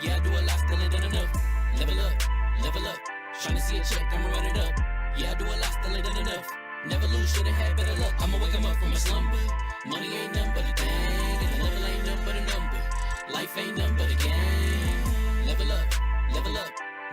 Yeah, I do a lot, still ain't done enough. Level up, tryna see a check, I'ma run it up. Yeah, I do a lot, still ain't done enough. Never lose, shoulda had better luck. I'ma wake 'em up from a slumber. Money ain't nothing but a thing, and the level ain't nothing but a number. Life ain't nothing but a game. Level up,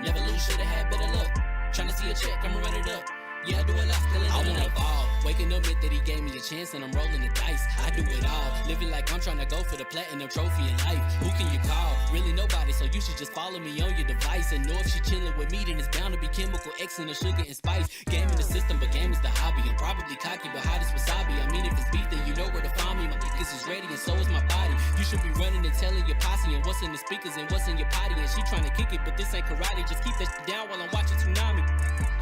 never lose, shoulda had better luck. Tryna see a check, I'ma run it up. Yeah, I do a lot, still ain't done enough. Waking up meant that he gave me a chance and I'm rolling the dice. I do it all, living like I'm trying to go for the platinum trophy in life. Who can you call? Really nobody, so you should just follow me on your device. And know if she chilling with me, then it's bound to be chemical X and the sugar and spice. Game in the system, but game is the hobby. I'm probably cocky, but hot as wasabi. I mean, if it's beef, then you know where to find me. My niggas is ready and so is my body. You should be running and telling your posse and what's in the speakers and what's in your potty. And she trying to kick it, but this ain't karate. Just keep that shit down while I'm watching Tsunami.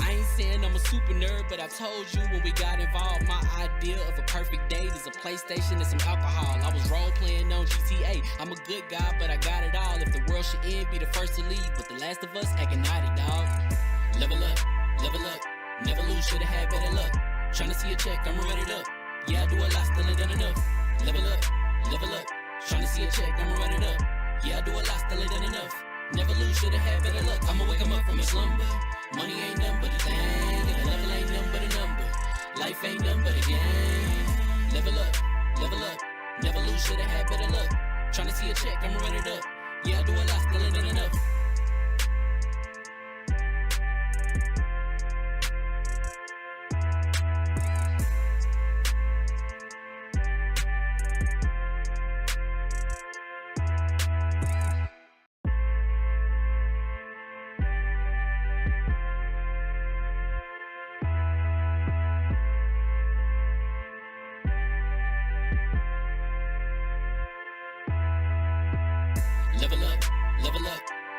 I ain't saying I'm a super nerd, but I told you when we got involved, my idea of a perfect date is a PlayStation and some alcohol. I was role playing on GTA. I'm a good guy, but I got it all. If the world should end, be the first to leave, but the last of us acting naughty, dog. Level up, never lose, shoulda had better luck. Tryna see a check, I'ma run it up. Yeah, I do a lot, still ain't done enough. Level up, tryna see a check, I'ma run it up. Yeah, I do a lot, still ain't done enough. Never lose, shoulda had better luck. I'ma wake 'em up from a slumber. Money ain't nothing but a thing, and the level ain't nothing but a number. Life ain't nothing but a game. Level up, never lose, shoulda had better luck. Tryna see a check, I'ma run it up. Yeah, I do a lot, still ain't done enough.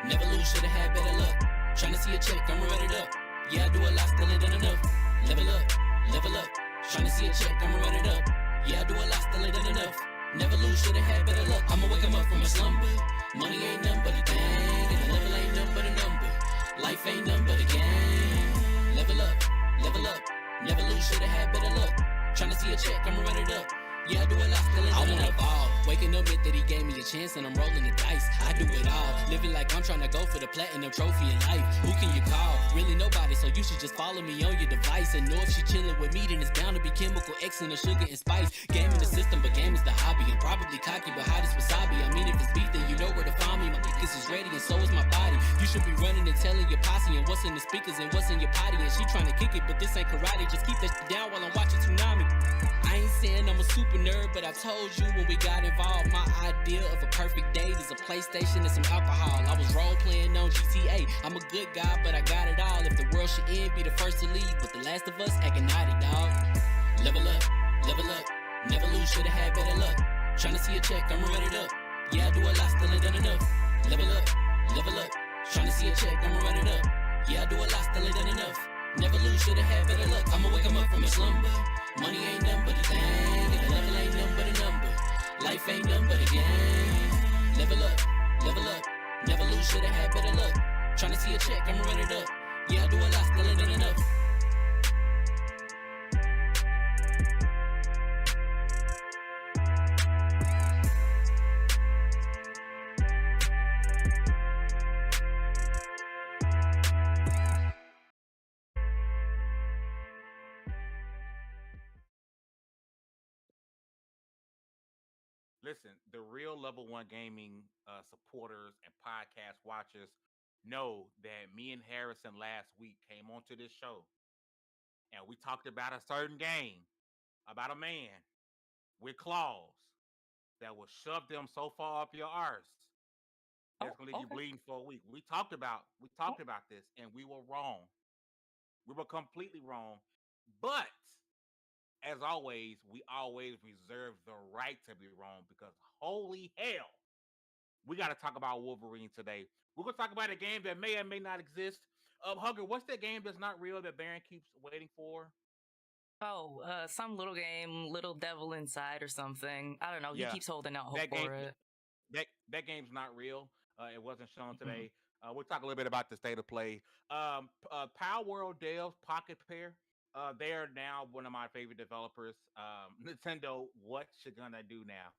Never lose, shoulda had better luck. Tryna see a check, I'ma run it up. Yeah, I do a lot, still ain't done enough. Level up, tryna see a check, I'ma run it up. Yeah, I do a lot, still ain't done enough. Never lose, shoulda had better luck. I'ma wake 'em up from a slumber. Money ain't nothing but a thing, and the level ain't nothing but a number. Life ain't nothing but a game. Level up, never lose, shoulda had better luck. Tryna see a check, I'ma run it up. Yeah, I do a lot, still ain't done enough. Waking up meant that he gave me a chance and I'm rolling the dice. I do it all, living like I'm trying to go for the platinum trophy in life. Who can you call? Really nobody, so you should just follow me on your device. And know if she chilling with me, then it's bound to be chemical X and the sugar and spice. Game in the system, but game is the hobby. I'm probably cocky, but hot as wasabi. I mean, if it's beef, then you know where to find me. My niggas is ready and so is my body. You should be running and telling your posse and what's in the speakers and what's in your potty. And she trying to kick it, but this ain't karate. Just keep that shit down while I'm watching Tsunami. I ain't saying I'm a super nerd, but I told you when we got involved, my idea of a perfect date is a PlayStation and some alcohol. I was role playing on GTA. I'm a good guy, but I got it all. If the world should end, be the first to leave, but the last of us acting naughty, dog. Level up, never lose, shoulda had better luck. Tryna see a check, I'ma run it up. Yeah, I do a lot, still ain't done enough. Level up, tryna see a check, I'ma run it up. Yeah, I do a lot, still ain't done enough. Never lose, shoulda had better luck. I'ma wake 'em up from a slumber. Money ain't nothing but a thing, and the level ain't nothing but a number. Life ain't nothing but a game. Level up, never lose, shoulda had better luck. Tryna see a check, I'ma run it up. Yeah, I do a lot, still ain't done enough. Listen, the real level one gaming supporters and podcast watchers know that me and Harrison last week came onto this show and we talked about a certain game, about a man with claws that will shove them so far up your arse that's gonna leave you bleeding for a week. We talked about this and we were wrong. We were completely wrong. But as always, we always reserve the right to be wrong because holy hell, we got to talk about Wolverine today. We're going to talk about a game that may or may not exist. Hugger, what's that game that's not real that Baron keeps waiting for? Oh, some little game, Little Devil Inside or something. I don't know. He keeps holding out hope for it. That game's not real. It wasn't shown today. We'll talk a little bit about the state of play. Power World Devs Pocket Pair. They are now one of my favorite developers. Nintendo, what you gonna do now?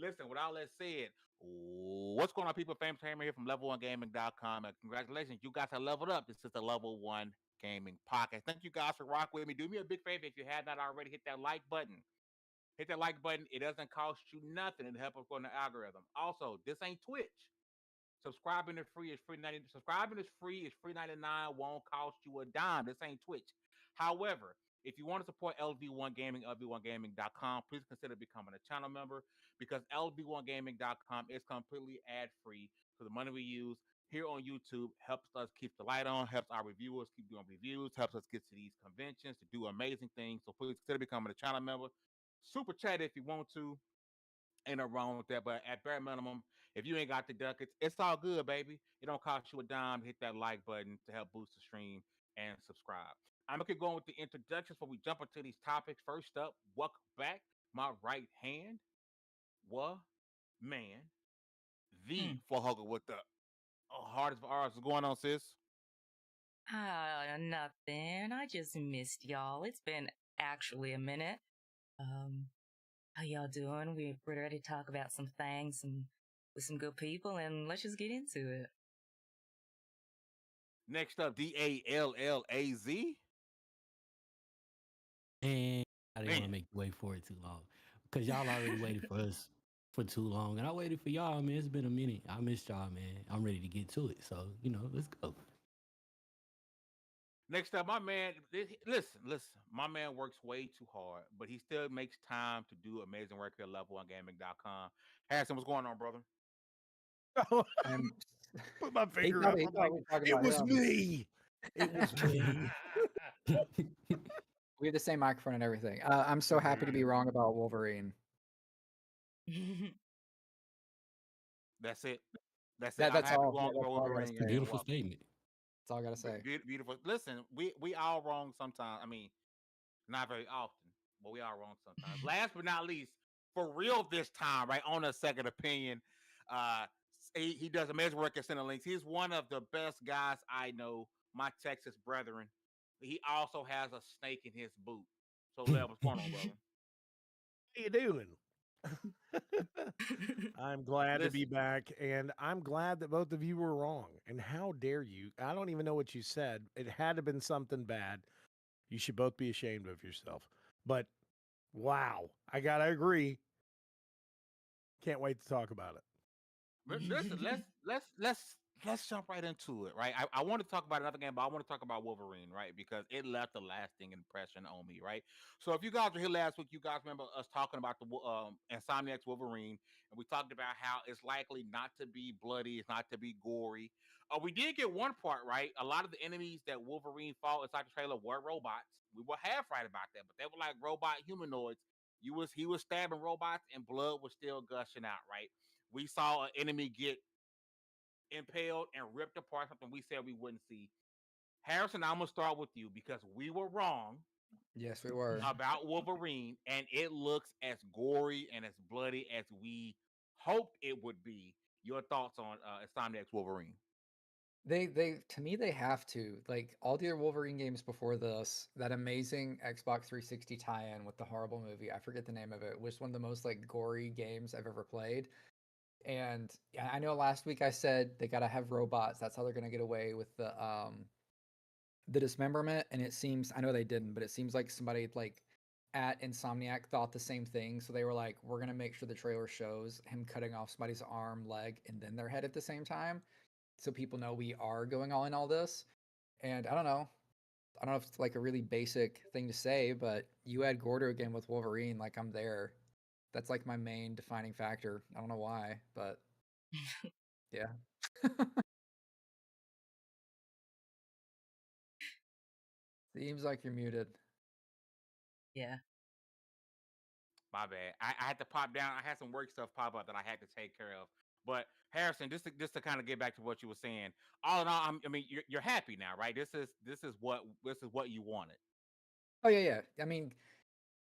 Listen, with all that said, what's going on, people? Famous Hammer here from Lv1Gaming.com. And congratulations, you guys have leveled up. This is the Lv1 Gaming Podcast. Thank you guys for rocking with me. Do me a big favor if you have not already, hit that like button. Hit that like button. It doesn't cost you nothing. It helps us go in the algorithm. Also, this ain't Twitch. Subscribing is free. It's free 90. Subscribing is free. It's free 99. Won't cost you a dime. This ain't Twitch. However, if you want to support Lv1 Gaming, Lv1Gaming.com, please consider becoming a channel member because Lv1Gaming.com is completely ad-free. So the money we use here on YouTube helps us keep the light on, helps our reviewers keep doing reviews, helps us get to these conventions to do amazing things. So please consider becoming a channel member. Super chat if you want to. Ain't no wrong with that, but at bare minimum, if you ain't got the ducats, it's all good, baby. It don't cost you a dime to hit that like button to help boost the stream and subscribe. I'm gonna keep going with the introductions before we jump into these topics. First up, welcome back. My right hand, man, the for hugger with the hardest of ours. What's going on, sis? Nothing. I just missed y'all. It's been actually a minute. How y'all doing? We're ready to talk about some things with some good people, and let's just get into it. Next up, DALLAZ. And I didn't want to make you wait for it too long because y'all already waited for us for too long, and I waited for y'all, man. It's been a minute. I missed y'all, man. I'm ready to get to it, so let's go. Next up, my man, listen, my man works way too hard, but he still makes time to do amazing work here at Lv1Gaming.com. Harrison, what's going on, brother? Put my finger up. It was me. It was me. We have the same microphone and everything. I'm so happy to be wrong about Wolverine. That's it. That's all. Wolverine. Beautiful statement. That's all I gotta say. Beautiful. Listen, we all wrong sometimes. I mean, not very often, but we are wrong sometimes. Last but not least, for real this time, right, on a second opinion, he does amazing work at Center Links. He's one of the best guys I know, my Texas brethren. He also has a snake in his boot. So, Lev, what's going on, brother? How you doing? I'm glad to be back, and I'm glad that both of you were wrong. And how dare you? I don't even know what you said. It had to have been something bad. You should both be ashamed of yourself. But, wow, I gotta agree. Can't wait to talk about it. Listen, let's jump right into it, right? I want to talk about another game, but I want to talk about Wolverine, right? Because it left a lasting impression on me, right? So if you guys were here last week, you guys remember us talking about the Insomniac's Wolverine, and we talked about how it's likely not to be bloody, it's not to be gory. We did get one part right. A lot of the enemies that Wolverine fought inside the trailer were robots. We were half right about that, but they were like robot humanoids. He was stabbing robots, and blood was still gushing out, right? We saw an enemy get impaled and ripped apart, something we said we wouldn't see. Harrison, I'm gonna start with you because we were wrong. Yes, we were about Wolverine, and it looks as gory and as bloody as we hoped it would be. Your thoughts on Insomniac's Wolverine? They to me they have to, like, all the other Wolverine games before this. That amazing Xbox 360 tie-in with the horrible movie, I forget the name of it, was one of the most like gory games I've ever played. And I know last week I said they gotta have robots. That's how they're gonna get away with the dismemberment. And it seems, I know they didn't, but it seems like somebody like at Insomniac thought the same thing. So they were like, we're gonna make sure the trailer shows him cutting off somebody's arm, leg, and then their head at the same time, so people know we are going on in all this. And I don't know if it's like a really basic thing to say, but you add gore to a game with Wolverine, like, I'm there. That's like my main defining factor. I don't know why, but yeah. Seems like you're muted. Yeah. My bad. I had to pop down. I had some work stuff pop up that I had to take care of. But Harrison, just to kind of get back to what you were saying, all in all, I mean, you're happy now, right? This is what you wanted. Oh yeah. I mean,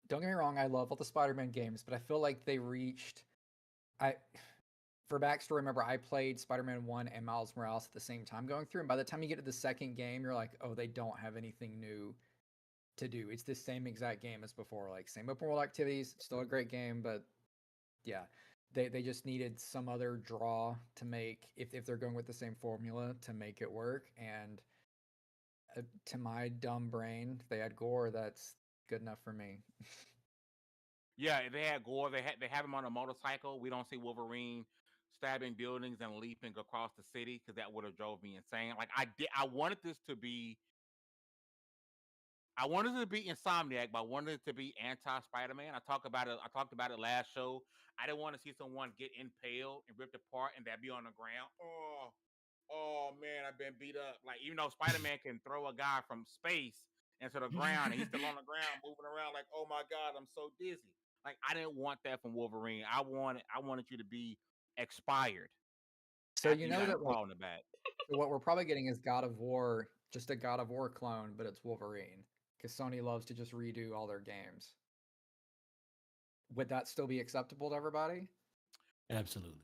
don't get me wrong. I love all the Spider-Man games, but I feel like they reached. For backstory, remember I played Spider-Man 1 and Miles Morales at the same time going through, and by the time you get to the second game, you're like, oh, they don't have anything new to do. It's the same exact game as before, like same open world activities. Still a great game, but yeah. they just needed some other draw to make, if they're going with the same formula, to make it work. And to my dumb brain, if they had gore, that's good enough for me. Yeah, if they had gore, they have him on a motorcycle. We don't see Wolverine stabbing buildings and leaping across the city because that would have drove me insane. Like I wanted this to be. I wanted it to be Insomniac, but I wanted it to be anti-Spider-Man. I talked about it last show. I didn't want to see someone get impaled and ripped apart and that be on the ground. Oh man, I've been beat up. Like, even though Spider-Man can throw a guy from space into the ground and he's still on the ground moving around like, oh my God, I'm so dizzy. Like, I didn't want that from Wolverine. I wanted you to be expired So after you you know got that, like, claw in the back. so what we're probably getting is God of War, just a God of War clone, but it's Wolverine, because Sony loves to just redo all their games. Would that still be acceptable to everybody? Absolutely.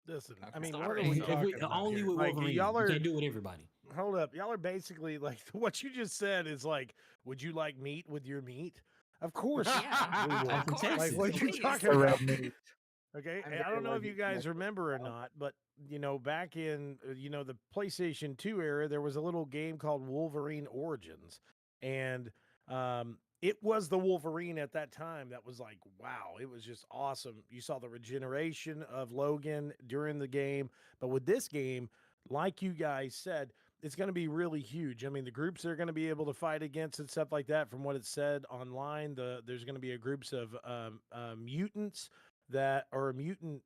Listen, I Okay. mean, So what I are think we so. talking If about only here? with Like, Wolverine. y'all You are can't do it with everybody. hold up. Y'all are basically like what you just said is like, would you like meat with your meat? Of course, Yeah, we would. I'm from of course. Like, Texas. what are you Please. talking The about? red meat. Okay, I'm and I very don't know if you allergic to guys vegetables. remember or not, but back in the PlayStation 2 era, there was a little game called Wolverine Origins, and it was the Wolverine at that time that was like, wow, it was just awesome. You saw the regeneration of Logan during the game, but with this game, like you guys said, it's going to be really huge. I mean, the groups they're going to be able to fight against and stuff like that. From what it said online, there's going to be a groups of mutants that are mutant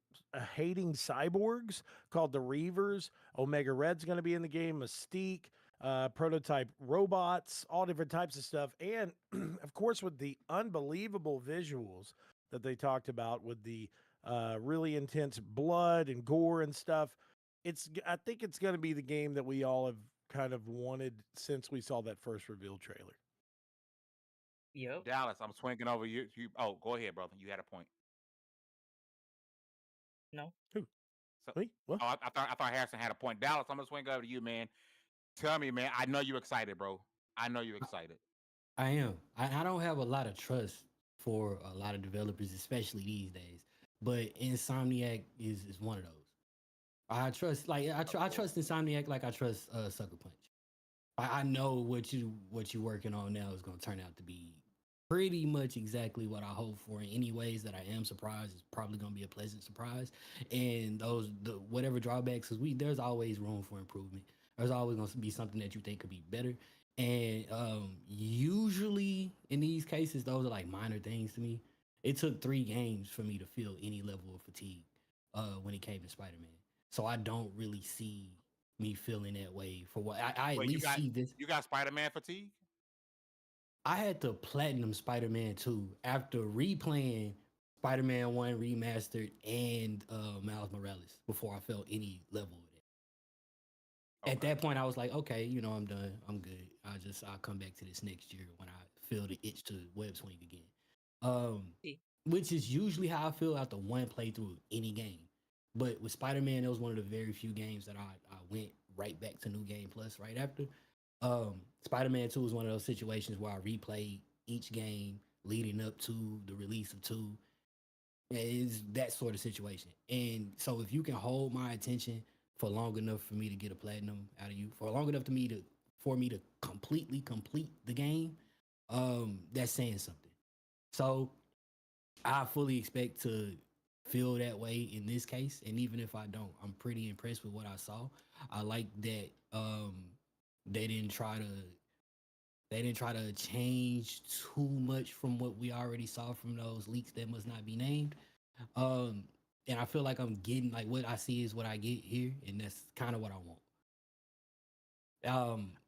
hating cyborgs called the Reavers. Omega Red's going to be in the game. Mystique, prototype robots, all different types of stuff. And of course, with the unbelievable visuals that they talked about with the really intense blood and gore and stuff, I think it's going to be the game that we all have kind of wanted since we saw that first reveal trailer. Yep. Dallas, I'm swinging over you. Oh, go ahead, brother. You had a point. No. Who? So, Me? What? I thought Harrison had a point. Dallas, I'm gonna swing over to you, man. Tell me, man. I know you're excited, bro. I know you're excited. I am. I don't have a lot of trust for a lot of developers, especially these days. But Insomniac is one of those. I trust, like I trust Insomniac like I trust Sucker Punch. I know what you working on now is gonna turn out to be pretty much exactly what I hope for. In any ways that I am surprised, it's probably gonna be a pleasant surprise. And the whatever drawbacks, because there's always room for improvement. There's always gonna be something that you think could be better. And usually in these cases, those are like minor things to me. It took 3 games for me to feel any level of fatigue when it came to Spider-Man. So I don't really see me feeling that way for what I at Wait, least see this. you got Spider-Man fatigue? I had to platinum Spider-Man 2 after replaying Spider-Man 1 remastered and Miles Morales before I felt any level of it. At Okay. that point, I was like, okay, I'm done. I'm good. I'll come back to this next year when I feel the itch to web swing again. Yeah. Which is usually how I feel after one playthrough of any game. But with Spider-Man, it was one of the very few games that I went right back to New Game Plus right after. Spider-Man 2 is one of those situations where I replayed each game leading up to the release of 2. It's that sort of situation. And so if you can hold my attention for long enough for me to get a platinum out of you, for long enough for me to completely complete the game, that's saying something. So I fully expect to feel that way in this case. And even if I don't, I'm pretty impressed with what I saw. I like that they didn't try to change too much from what we already saw from those leaks that must not be named. And I feel like I'm getting, like, what I see is what I get here, and that's kind of what I want.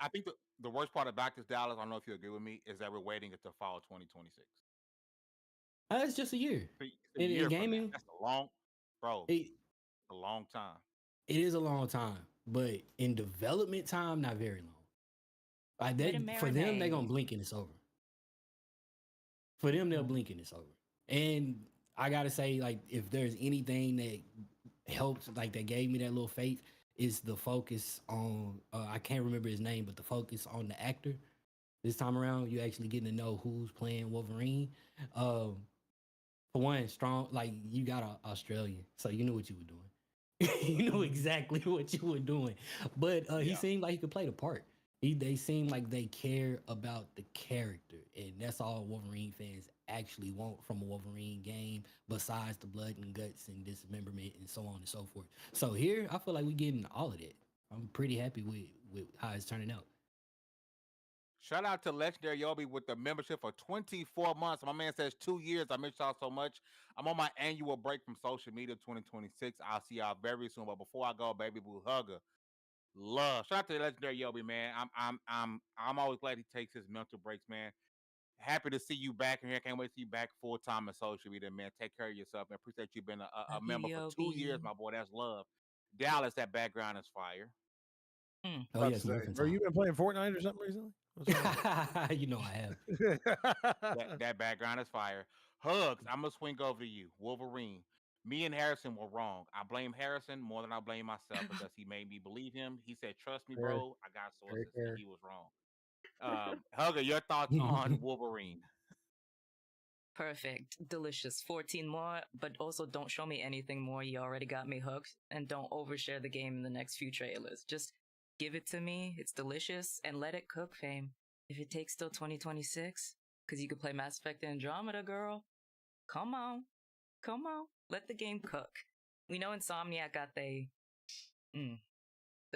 I think the worst part about this, Dallas, I don't know if you agree with me, is that we're waiting until fall 2026. It's just a year. It's a In year from now. gaming, That's a long, bro. it A long time. it is a long time, but in development time, not very long. Like Let it for them, they're gonna marinate. blink and it's over. For them, they'll blink and it's over. And I gotta say, like, if there's anything that helped, like, that gave me that little faith, is the focus on I can't remember his name, but the focus on the actor. This time around, you actually getting to know who's playing Wolverine. For one, strong, like you got a Australian, so you knew what you were doing. You knew exactly what you were doing. But he Yeah. seemed like he could play the part. They seem like they care about the character, and that's all Wolverine fans actually want from a Wolverine game, besides the blood and guts and dismemberment and so on and so forth. So here, I feel like we're getting all of that. I'm pretty happy with how it's turning out. Shout out to Legendary Yobi with the membership for 24 months. My man says 2 years. I miss y'all so much. I'm on my annual break from social media 2026. I'll see y'all very soon. But before I go, baby boo hugger. Love. Shout out to Legendary Yobi, man. I'm always glad he takes his mental breaks, man. Happy to see you back in here. Can't wait to see you back full time in social media, man. Take care of yourself, man. Appreciate you being a Love member you, for 2 years, Yobi. my boy. That's love. Dallas, that background is fire. Mm. Oh About yeah, to it's say, Muffin bro, you time. been playing Fortnite or something recently? What's You know I have. That background is fire. Hugs, I'm gonna swing over to you. Wolverine. Me and Harrison were wrong. I blame Harrison more than I blame myself because he made me believe him. He said, "Trust me, Fair, bro. I got very sources," and fair. he was wrong. Hugger, your thoughts on Wolverine? Perfect. Delicious. 14 more, but also don't show me anything more. You already got me hooked. And don't overshare the game in the next few trailers. Just give it to me. It's delicious. And let it cook, fame. If it takes till 2026, because you could play Mass Effect Andromeda, girl. Come on. Come on. Let the game cook. We know Insomniac got they...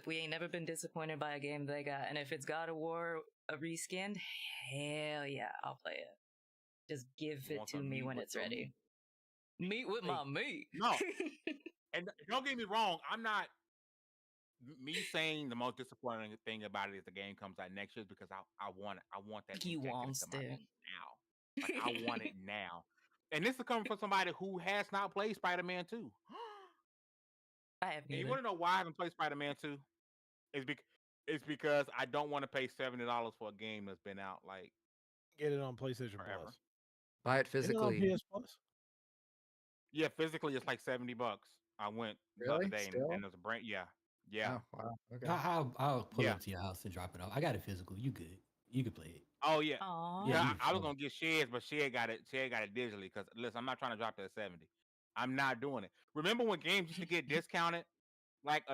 We ain't never been disappointed by a game they got. And if it's God of War a reskin, hell yeah, I'll play it. Just give You it want to some me meat when with it's your ready. meat? Meat with my meat. No, and don't get me wrong. I'm not me saying the most disappointing thing about it is the game comes out next year because I want it. I want that You injected wants into my it. veins now. Like I want it now. And this is coming from somebody who has not played Spider-Man 2. I have And you neither. want to know why I haven't played Spider-Man 2? It's because I don't want to pay $70 for a game that's been out like Get it on PlayStation forever. Plus. Buy it Isn't it on physically. PS Plus? Yeah, physically it's like $70. I went the other Really? day Still? and there's a brand. Yeah. Yeah. Oh, wow. Okay. I'll pull Yeah. up to your house and drop it off. I got it physical. You good? You can play it. Oh yeah. Aww. Yeah, Yeah, you I was can. gonna get Sheds, but Shed got it. Shed got it digitally because listen, I'm not trying to drop that 70. I'm not doing it. Remember when games used to get discounted like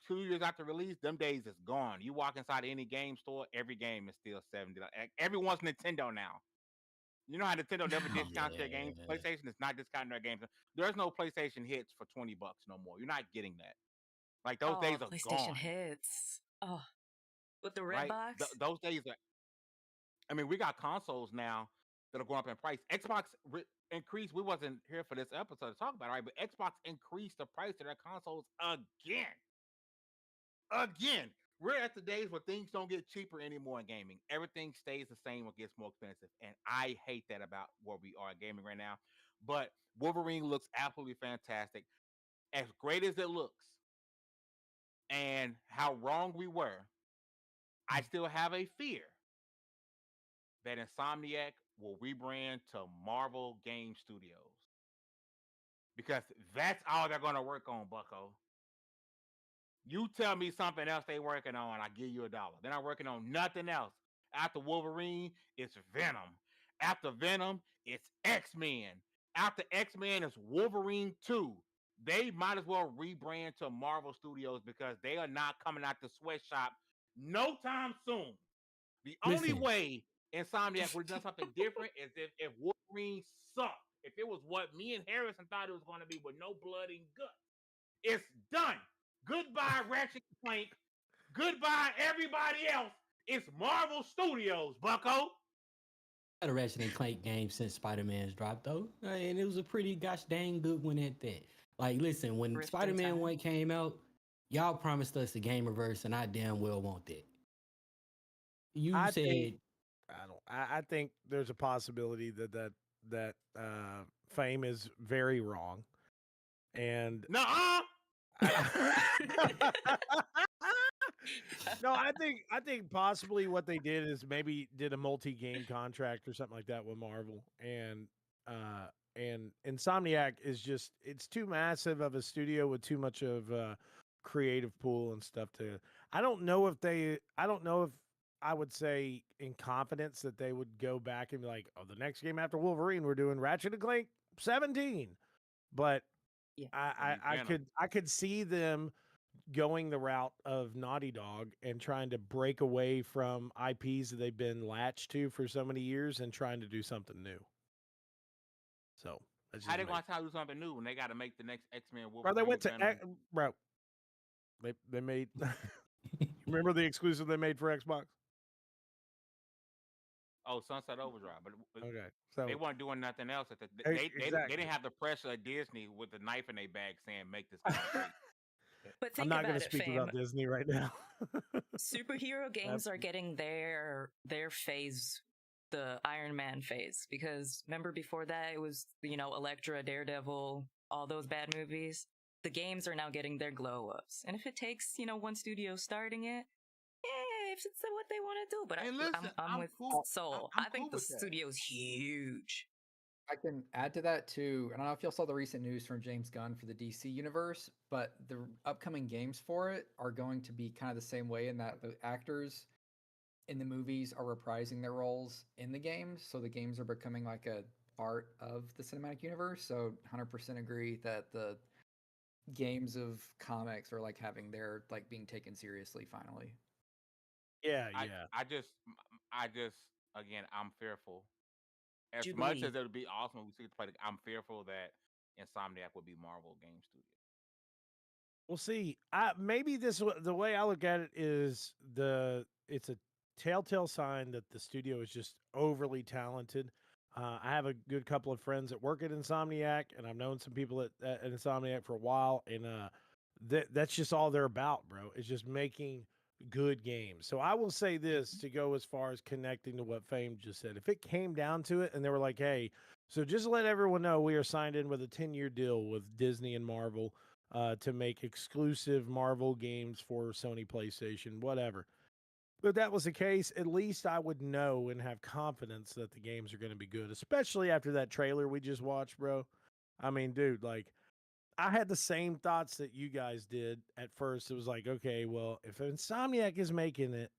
2 years after release? Them days is gone. You walk inside any game store, every game is still 70. Like, everyone's Nintendo now. You know how Nintendo never discounts their games. Yeah. PlayStation is not discounting their games. There's no PlayStation hits for $20 no more. You're not getting that. Like those days are PlayStation gone. hits. Oh, with the red Right? box? Those days are. I mean, we got consoles now that are going up in price. Xbox increased. We wasn't here for this episode to talk about it, right? But Xbox increased the price of their consoles again. Again. We're at the days where things don't get cheaper anymore in gaming. Everything stays the same or gets more expensive. And I hate that about where we are in gaming right now. But Wolverine looks absolutely fantastic. As great as it looks, and how wrong we were, I still have a fear that Insomniac will rebrand to Marvel Game Studios because that's all they're going to work on, Bucko. You tell me something else they working on, I give you $1. They're not working on nothing else. After Wolverine, it's Venom. After Venom, it's X-Men. After X-Men, it's Wolverine 2. They might as well rebrand to Marvel Studios because they are not coming out the sweatshop no time soon. The only Listen, way Insomniac would have done something different is if Wolverine sucked. If it was what me and Harrison thought it was going to be with no blood and guts. It's done. Goodbye, Ratchet and Clank. Goodbye, everybody else. It's Marvel Studios, Bucko. had a Ratchet and Clank game since Spider-Man's dropped though, and it was a pretty gosh dang good one at that. Like, listen, when Rift in Spider-Man time. 1 came out, y'all promised us a game reverse, and I damn well want that. You I said think I think there's a possibility that Fame is very wrong, and Nuh-uh. no, I think possibly what they did is maybe did a multi-game contract or something like that with Marvel, and Insomniac is just it's too massive of a studio with too much of creative pool and stuff to. I don't know if I would say in confidence that they would go back and be like, oh, the next game after Wolverine we're doing Ratchet and Clank 17. But Yeah. I could see them going the route of Naughty Dog and trying to break away from IPs that they've been latched to for so many years and trying to do something new. So that's How just they me. gonna try to do something new when they got to make the next X-Men Bro, Wolverine? they went to Venom? bro. They made. Remember the exclusive they made for Xbox? Oh, Sunset Overdrive, but Okay, they so weren't doing nothing else. They exactly. didn't have the pressure of Disney with the knife in their bag saying make this game great. But I'm think not going about to it, speak fam. about Disney right now. Superhero games are getting their phase, the Iron Man phase, because remember before that it was, Elektra, Daredevil, all those bad movies. The games are now getting their glow ups, and if it takes one studio starting it, yeah, if it's what they want to do. But And listen, I'm with cool. Soul. I'm I think cool the with that. studio's huge. I can add to that too. I don't know if y'all saw the recent news from James Gunn for the DC universe, but the upcoming games for it are going to be kind of the same way in that the actors in the movies are reprising their roles in the games. So the games are becoming like a part of the cinematic universe. So 100% agree that the games of comics are like having their like being taken seriously finally. Yeah. I just again, I'm fearful. As Jubilee. much as it would be awesome, we see it play. I'm fearful that Insomniac would be Marvel Game Studio. We'll see. Maybe the way I look at it is it's a telltale sign that the studio is just overly talented. I have a good couple of friends that work at Insomniac, and I've known some people at Insomniac for a while, and that's just all they're about, bro. It's just making good games. So I will say this to go as far as connecting to what Fame just said. If it came down to it, and they were like, "Hey, so just let everyone know we are signed in with a 10-year deal with Disney and Marvel." To make exclusive Marvel games for Sony PlayStation, whatever. But if that was the case, at least I would know and have confidence that the games are going to be good, especially after that trailer we just watched, bro. I mean, dude, like, I had the same thoughts that you guys did at first. It was like, okay, well, if Insomniac is making it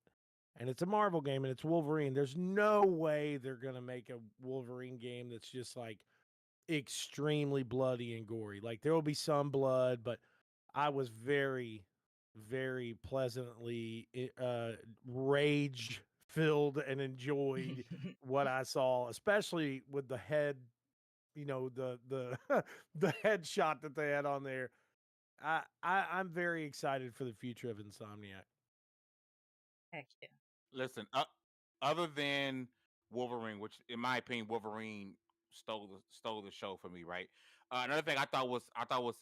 and it's a Marvel game and it's Wolverine, there's no way they're going to make a Wolverine game that's just like extremely bloody and gory. Like there will be some blood, but I was very, very pleasantly rage filled and enjoyed what I saw, especially with the head, the the headshot that they had on there. I'm very excited for the future of Insomniac. Heck yeah. Listen, other than Wolverine, which in my opinion, Wolverine stole the show for me, right? Another thing I thought was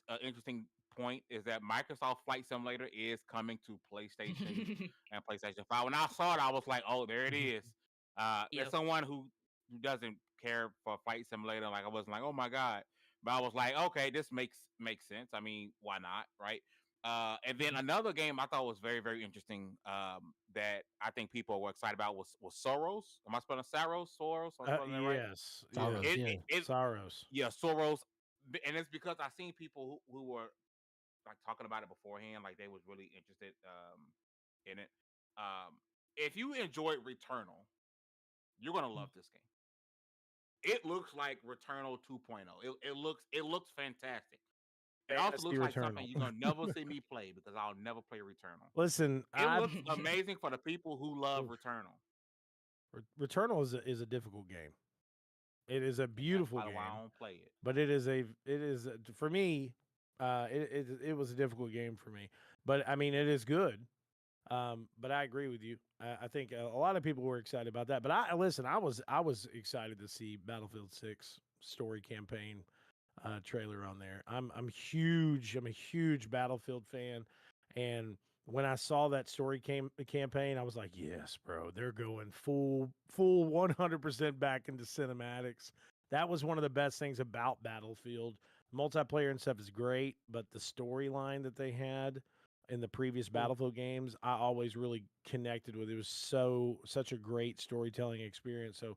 an interesting point is that Microsoft Flight Simulator is coming to PlayStation and PlayStation 5. When I saw it, I was like, "Oh, there it is." Yep. As someone who doesn't care for Flight Simulator, like I wasn't like, "Oh my god," but I was like, "Okay, this makes sense." I mean, why not, right? And then another game I thought was very, very interesting that I think people were excited about was Soros. Am I spelling Saros? Soros? Am I spelling that right? Yes, Soros, yeah. Soros. Yeah, Soros. And it's because I seen people who were like talking about it beforehand, like they was really interested in it. If you enjoyed Returnal, you're gonna love this game. It looks like Returnal 2.0. It looks fantastic. It also Nasty looks like Returnal. something you're gonna never see me play because I'll never play Returnal. Listen, It looks amazing for the people who love Returnal. Returnal is a difficult game. It is a beautiful That's game. why I don't play it. But it is for me. It was a difficult game for me. But I mean, it is good. But I agree with you. I think a lot of people were excited about that. But I was excited to see Battlefield 6 story campaign trailer on there. I'm huge. I'm a huge Battlefield fan, and when I saw that story campaign, I was like, yes, bro, they're going full 100% back into cinematics. That was one of the best things about Battlefield. Multiplayer and stuff is great, but the storyline that they had in the previous Battlefield games, I always really connected with. It was such a great storytelling experience. So,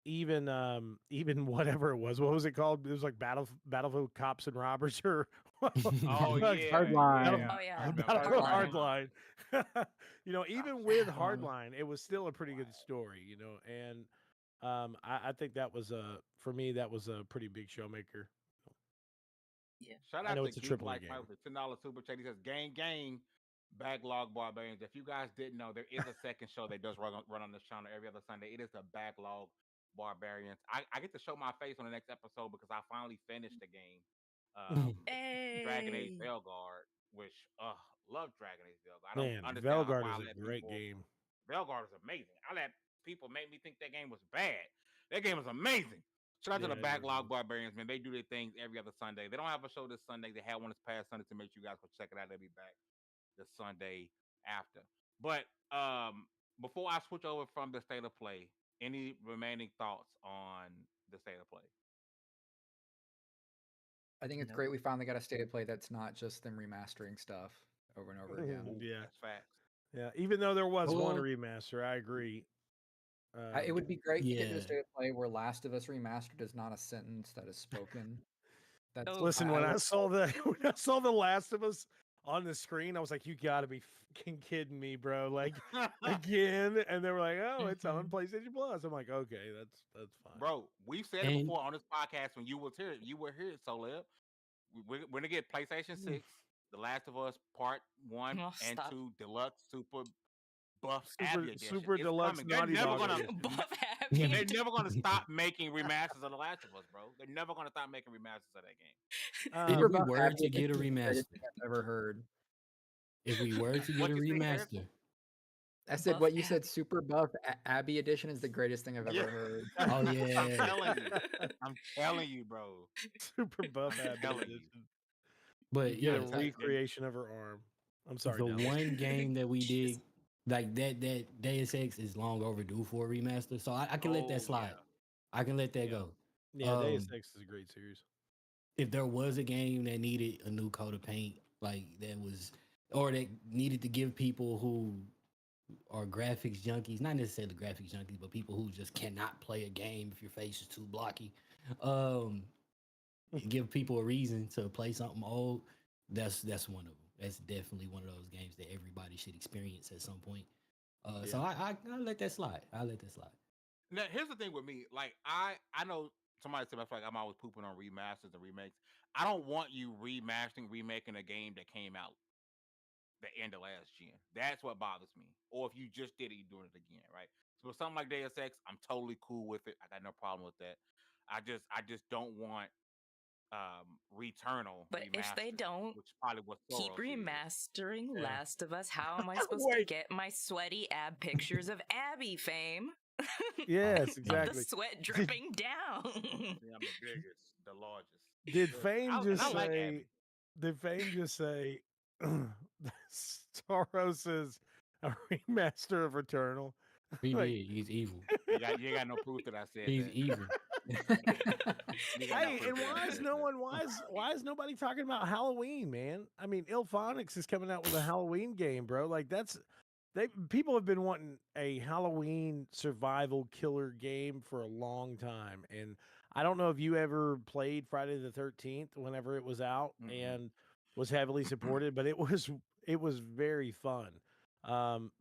even whatever it was, what was it called? It was like Battlefield Cops and Robbers, or Oh yeah, Hardline. Oh yeah. Battlefield Hardline. Hardline. Even with Hardline, it was still a pretty good story. And I think that was for me that was a pretty big showmaker. Shout I out know to it's a Geek AAA Like game. Pipe with $10 super chat. He says, gang, backlog barbarians. If you guys didn't know, there is a second show that does run on this channel every other Sunday. It is the backlog barbarians. I get to show my face on the next episode because I finally finished the game. Dragon Age Hey. Veilguard, which love Dragon Age Veilguard. I don't Man, understand Veilguard why is I a let great people. game. Veilguard is amazing. I let people make me think that game was bad. That game was amazing. Shout out to the Yeah, it is Backlog good. Barbarians, man. They do their things every other Sunday. They don't have a show this Sunday. They had one this past Sunday to make sure you guys go check it out. They'll be back the Sunday after. But before I switch over from the state of play, any remaining thoughts on the state of play? I think it's Nope. great we finally got a state of play that's not just them remastering stuff over and over again. Ooh, Yeah. that's facts. Yeah, even though there was one Well, remaster, I agree. It would be great to get to yeah. a state of play where Last of Us Remastered is not a sentence that is spoken. That's Oh, Listen, when I I would- saw the Last of Us on the screen, I was like, "You got to be fucking kidding me, bro!" Like again, and they were like, "Oh, it's on Mhm. PlayStation Plus." I'm like, "Okay, that's fine." Bro, we've said it And before on this podcast when you was here. You were here, Soleb. We're gonna get PlayStation 6, The Last of Us Part 1 Oh, and stop. 2 Deluxe Super Buff Abby Edition. Super It's deluxe coming. They're Naughty never Dog gonna edition. Buff they're Abby. never gonna stop making remasters of The Last of Us, bro. They're never gonna stop making remasters of that game. and Super if we Buff were Abby to get a Edition is the greatest remaster, thing I've ever heard. if we were to get What a you say, remaster, Harrison? I said Buff what you said. Abby. Super Buff Abby Edition is the greatest thing I've Yeah. ever heard. oh I'm yeah, telling you, bro. Super Buff I'm Abby telling you. edition. but You get yeah, a recreation of her arm. I'm sorry. the Dallas. one game that we Jeez. did, like that Deus Ex is long overdue for a remaster, so I can let Oh, that slide. yeah. I can let that Yeah. go. Yeah, Deus Um, Ex is a great series. if there was a game that needed a new coat of paint, like that was, or that needed to give people who are graphics junkies, not necessarily graphics junkies, but people who just cannot play a game if your face is too blocky, give people a reason to play something old. That's one of them. That's definitely one of those games that everybody should experience at some point. So I let that slide. I let that slide. Now, here's the thing with me. Like, I know somebody said I feel like I'm always pooping on remasters and remakes. I don't want you remaking a game that came out the end of last gen. That's what bothers me. Or if you just did it, you're doing it again, right? So something like Deus Ex, I'm totally cool with it. I got no problem with that. I just don't want Returnal But if they remastered, don't which probably what keep Soros is. remastering Yeah. Last of Us, how am I supposed to Wait. get my sweaty ab pictures of Abby fame? Yes, Of the exactly. sweat dripping down. See, I'm the biggest, the largest. Did Look, Fame and just I like say? Abby. Did Fame just say? Staros is a remaster of Returnal. He Like- did. He's evil. You ain't got no proof that I said He's that. evil. You got no Hey, proof and that I why is said no that. one? Why is nobody talking about Halloween, man? I mean, Ilphonics is coming out with a Halloween game, bro. Like people have been wanting a Halloween survival killer game for a long time, and I don't know if you ever played Friday the 13th whenever it was out Mm-mm. and was heavily supported, but it was very fun.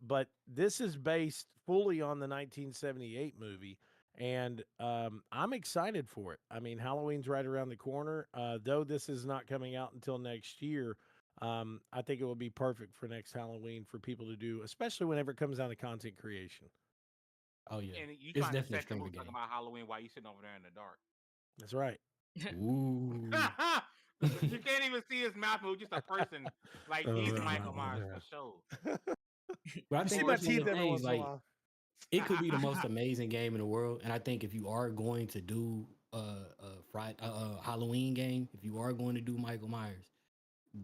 But this is based fully on the 1978 movie. And I'm excited for it. I mean, Halloween's right around the corner. Though this is not coming out until next year, I think it will be perfect for next Halloween for people to do, especially whenever it comes down to content creation. And Oh yeah, you it's trying to definitely a set the stronger mood talking game. about Halloween while you sitting over there in the dark. That's right. Ooh. You can't even see his mouth move, just a person. Like, he's Michael Myers for sure. But I You see think my that's one of teeth the every things, once in a like, while. it could be the most amazing game in the world. And I think if you are going to do a Halloween game, if you are going to do Michael Myers,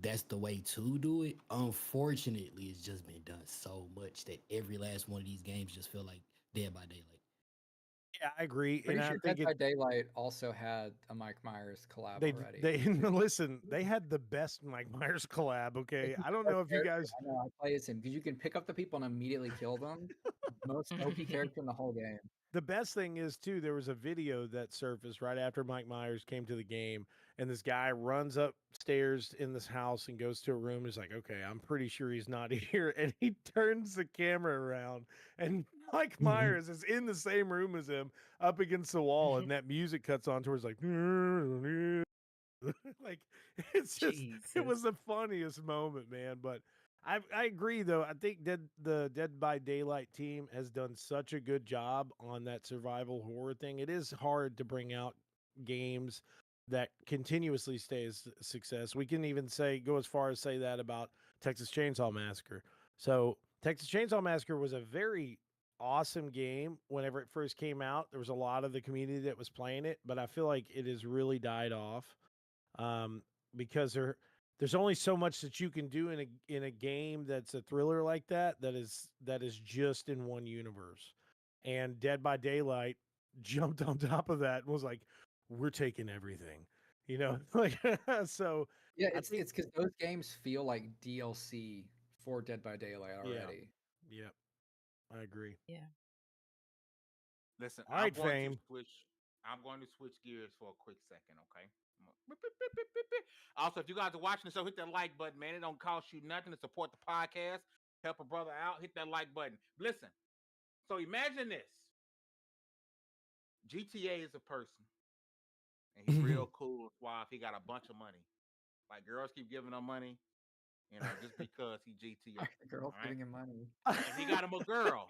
that's the way to do it. Unfortunately, it's just been done so much that every last one of these games just feel like Dead by Daylight. Yeah, I agree. Pretty And I sure think Dead by Daylight also had a Mike Myers collab already. they listen. They had the best Mike Myers collab. Okay, I don't know if you guys. I know I play as him because you can pick up the people and immediately kill them. Most OP character in the whole game. The best thing is too, there was a video that surfaced right after Mike Myers came to the game, and this guy runs upstairs in this house and goes to a room. He's like, okay, I'm pretty sure he's not here. And he turns the camera around, and Mike Myers is in the same room as him, up against the wall, and that music cuts on towards like, like it's just it was the funniest moment, man. But I agree though. I think the Dead by Daylight team has done such a good job on that survival horror thing. It is hard to bring out games that continuously stay as a success. We can even go as far as say that about Texas Chainsaw Massacre. So Texas Chainsaw Massacre was a very awesome game whenever it first came out. There was a lot of the community that was playing it, but I feel like it has really died off because there's only so much that you can do in a game that's a thriller like that is just in one universe. And Dead by Daylight jumped on top of that and was like, we're taking everything, like so. Yeah, it's because those games feel like DLC for Dead by Daylight already. Yeah, I agree. Yeah. Listen, all right, I'm going Fame. to switch gears for a quick second, okay? Also, if you guys are watching the show, hit that like button, man. It don't cost you nothing to support the podcast. Help a brother out. Hit that like button. Listen, so imagine this. GTA is a person, and he's real cool and suave. He got a bunch of money. Like, girls keep giving him money, just because he GTA. The girl's giving him money. And he got him a girl.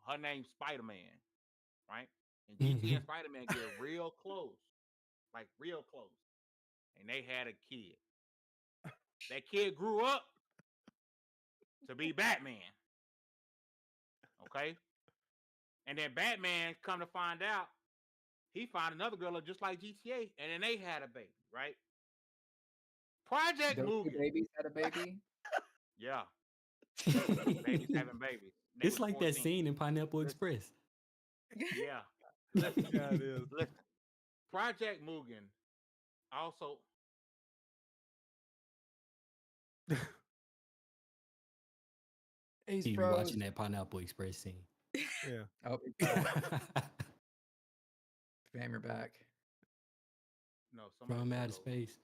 Her name's Spiderman, right? And GTA and Spiderman get real close. Like, real close. And they had a kid. That kid grew up to be Batman. Okay? And then Batman, come to find out, he found another girl just like GTA, and then they had a baby, right? Project Mugen. Babies had a baby? Yeah. Babies having babies. It's like 14. That scene in Pineapple Express. Yeah. Listen, yeah, it is. Listen. Project Mugen also... He's watching that Pineapple Express scene. Yeah. Oh, Fam, you're back. No, from outer space.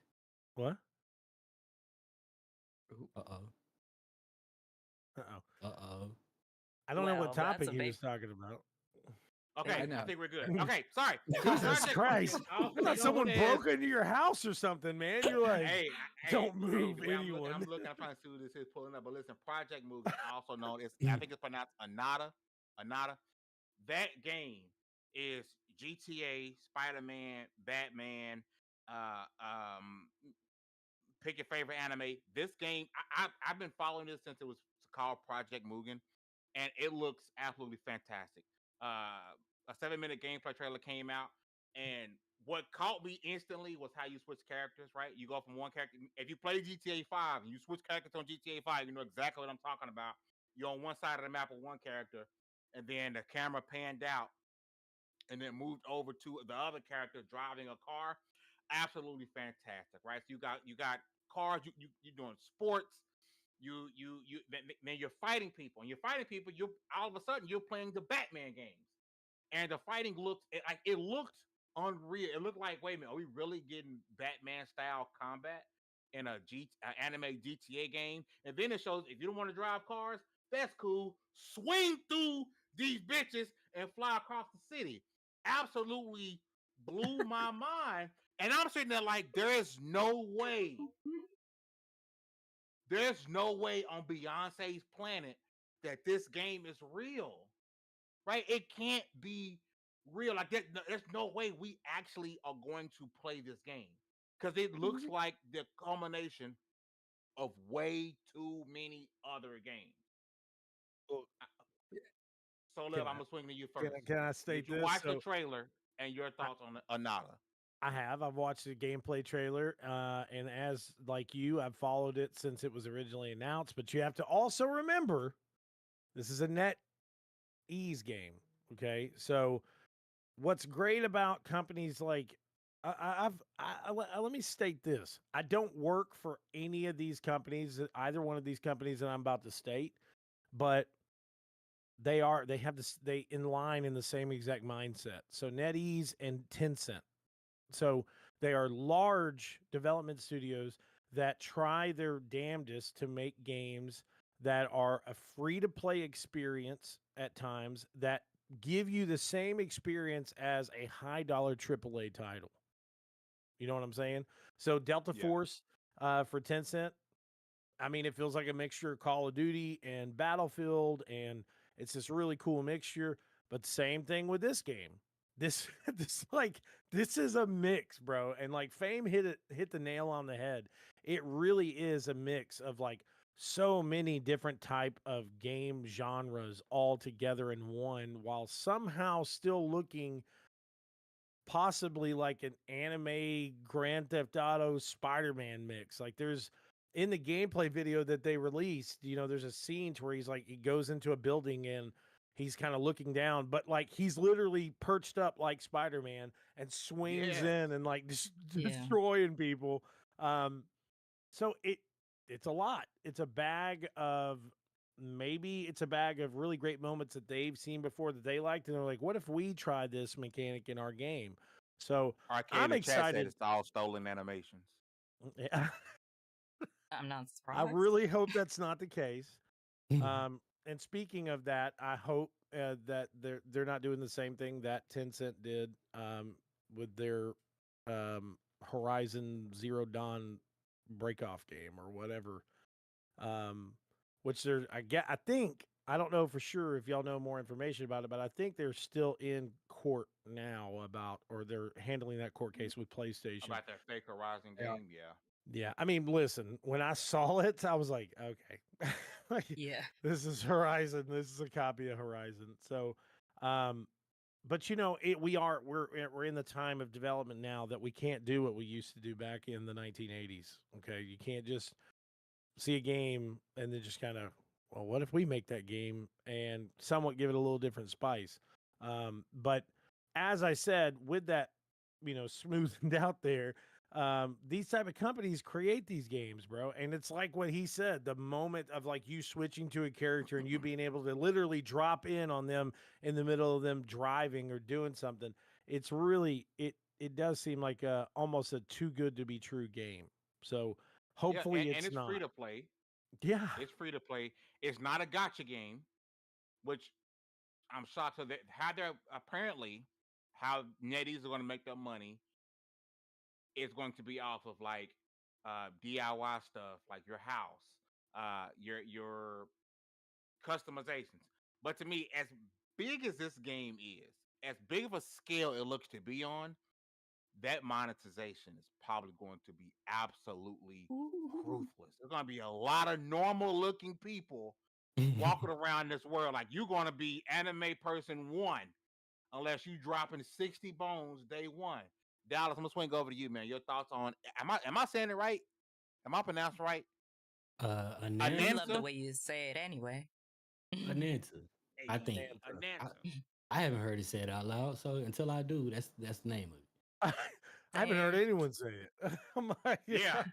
What? I don't know what topic he was talking about. Okay, I think we're good. Okay, sorry. Jesus Christ. I thought someone broke into your house or something, man. You're like, don't move anyone. I'm trying to see who this is pulling up. But listen, Project Mugen, also known as, I think it's pronounced Ananta. That game is GTA, Spider-Man, Batman, pick your favorite anime. This game, I've been following this since it was called Project Mugen, and it looks absolutely fantastic. A 7-minute gameplay trailer came out, and what caught me instantly was how you switch characters, right? You go from one character. If you play GTA 5 and you switch characters on GTA 5, you know exactly what I'm talking about. You're on one side of the map with one character, and then the camera panned out and then moved over to the other character driving a car. Absolutely fantastic, right? So you got cars, you're doing sports, then you're fighting people, and you're all of a sudden you're playing the Batman games. And the fighting looked unreal. It looked like, wait a minute, are we really getting Batman style combat in a anime GTA game? And then it shows if you don't want to drive cars, that's cool. Swing through these bitches and fly across the city. Absolutely blew my mind. And I'm sitting there like, there's no way on Beyonce's planet that this game is real. Right? It can't be real. Like there's no way we actually are going to play this game, because it looks like the culmination of way too many other games. So, Liv, I'm gonna swing to you first. Can I state this? Watch the trailer and your thoughts on Ananta. I've watched the gameplay trailer, and as like you, I've followed it since it was originally announced. But you have to also remember, this is a NetEase game. Okay, so what's great about companies like let me state this: I don't work for any of these companies, either one of these companies that I'm about to state, but they have this, they in line in the same exact mindset. So NetEase and Tencent. So They are large development studios that try their damnedest to make games that are a free-to-play experience at times that give you the same experience as a high-dollar AAA title. You know what I'm saying? So Delta Yeah. Force for Tencent, I mean, it feels like a mixture of Call of Duty and Battlefield, and it's this really cool mixture. But same thing with this game. This this is a mix, bro. And like Fame hit the nail on the head. It really is a mix of like so many different type of game genres all together in one, while somehow still looking possibly like an anime Grand Theft Auto Spider-Man mix. Like there's in the gameplay video that they released, there's a scene to where he goes into a building and he's kind of looking down, but like he's literally perched up like Spider-Man and swings Yes. in and like destroying people. So it's a lot. It's a bag of really great moments that they've seen before that they liked, and they're like, what if we tried this mechanic in our game? So Arcade I'm in the chat said excited. it's all stolen animations. Yeah. I'm not I surprised. really hope that's not the case. And speaking of that, I hope that they're not doing the same thing that Tencent did with their Horizon Zero Dawn breakoff game or whatever. Which I don't know for sure if y'all know more information about it, but I think they're still in court now or they're handling that court case with PlayStation. About that fake Horizon game, yeah. Yeah, I mean, listen, when I saw it, I was like, okay. Yeah. This is Horizon. This is a copy of Horizon. So, but we're in the time of development now that we can't do what we used to do back in the 1980s. Okay, you can't just see a game and then just kind of, well, what if we make that game and somewhat give it a little different spice? But as I said, with that, smoothened out there, these type of companies create these games, bro. And it's like what he said, the moment of like you switching to a character and you being able to literally drop in on them in the middle of them driving or doing something. It's really, it does seem like almost a too good to be true game. So hopefully and it's not. free to play. Yeah. It's free to play. It's not a gotcha game, which I'm shocked that how Netties are going to make their money is going to be off of like DIY stuff, like your house, your customizations. But to me, as big as this game is, as big of a scale it looks to be on, that monetization is probably going to be absolutely ruthless. There's going to be a lot of normal looking people walking around this world like you're going to be anime person 1 unless you dropping 60 bones day 1. Dallas, I'm gonna swing over to you, man. Your thoughts on am I saying it right? Am I pronounced right? I Ananta. love the way you say it anyway. Ananta. I think Ananta. I haven't heard it said out loud, so until I do, that's the name of it. I haven't heard anyone say it. I'm like, Yeah.